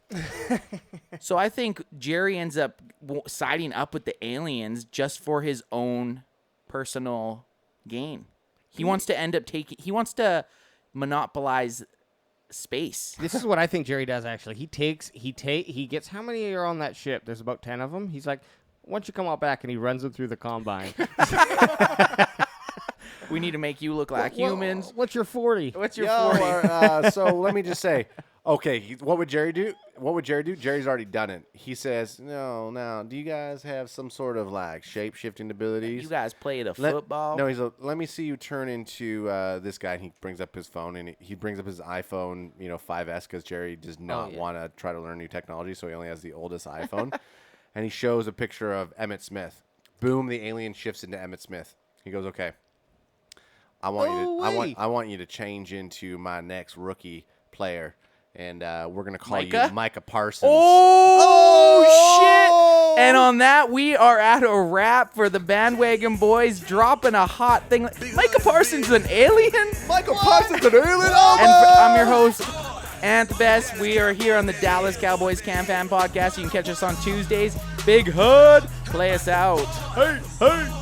So I think Jerry ends up siding up with the aliens just for his own personal gain. He wants to monopolize space. This is what I think Jerry does, actually. He gets, how many are on that ship? There's about 10 of them. He's like, why don't you come out back? And he runs them through the combine. We need to make you look like humans. What's your 40? What's your 40? So let me just say, okay, what would Jerry do? Jerry's already done it. He says, no, do you guys have some sort of like shape-shifting abilities? You guys played football? No, he's let me see you turn into this guy. And he brings up his phone, and he brings up his iPhone, 5S, because Jerry does not want to try to learn new technology, so he only has the oldest iPhone. And he shows a picture of Emmett Smith. Boom, the alien shifts into Emmett Smith. He goes, okay, I want you to change into my next rookie player, and we're gonna call you Micah Parsons. Oh shit! And on that, we are at a wrap for the Bandwagon Boys, dropping a hot thing. Micah Parsons an alien? Micah Parsons an alien? I'm your host, AdamTMZed. We are here on the Dallas Cowboys Can Fan Podcast. You can catch us on Tuesdays. Big Hood, play us out. Hey, hey.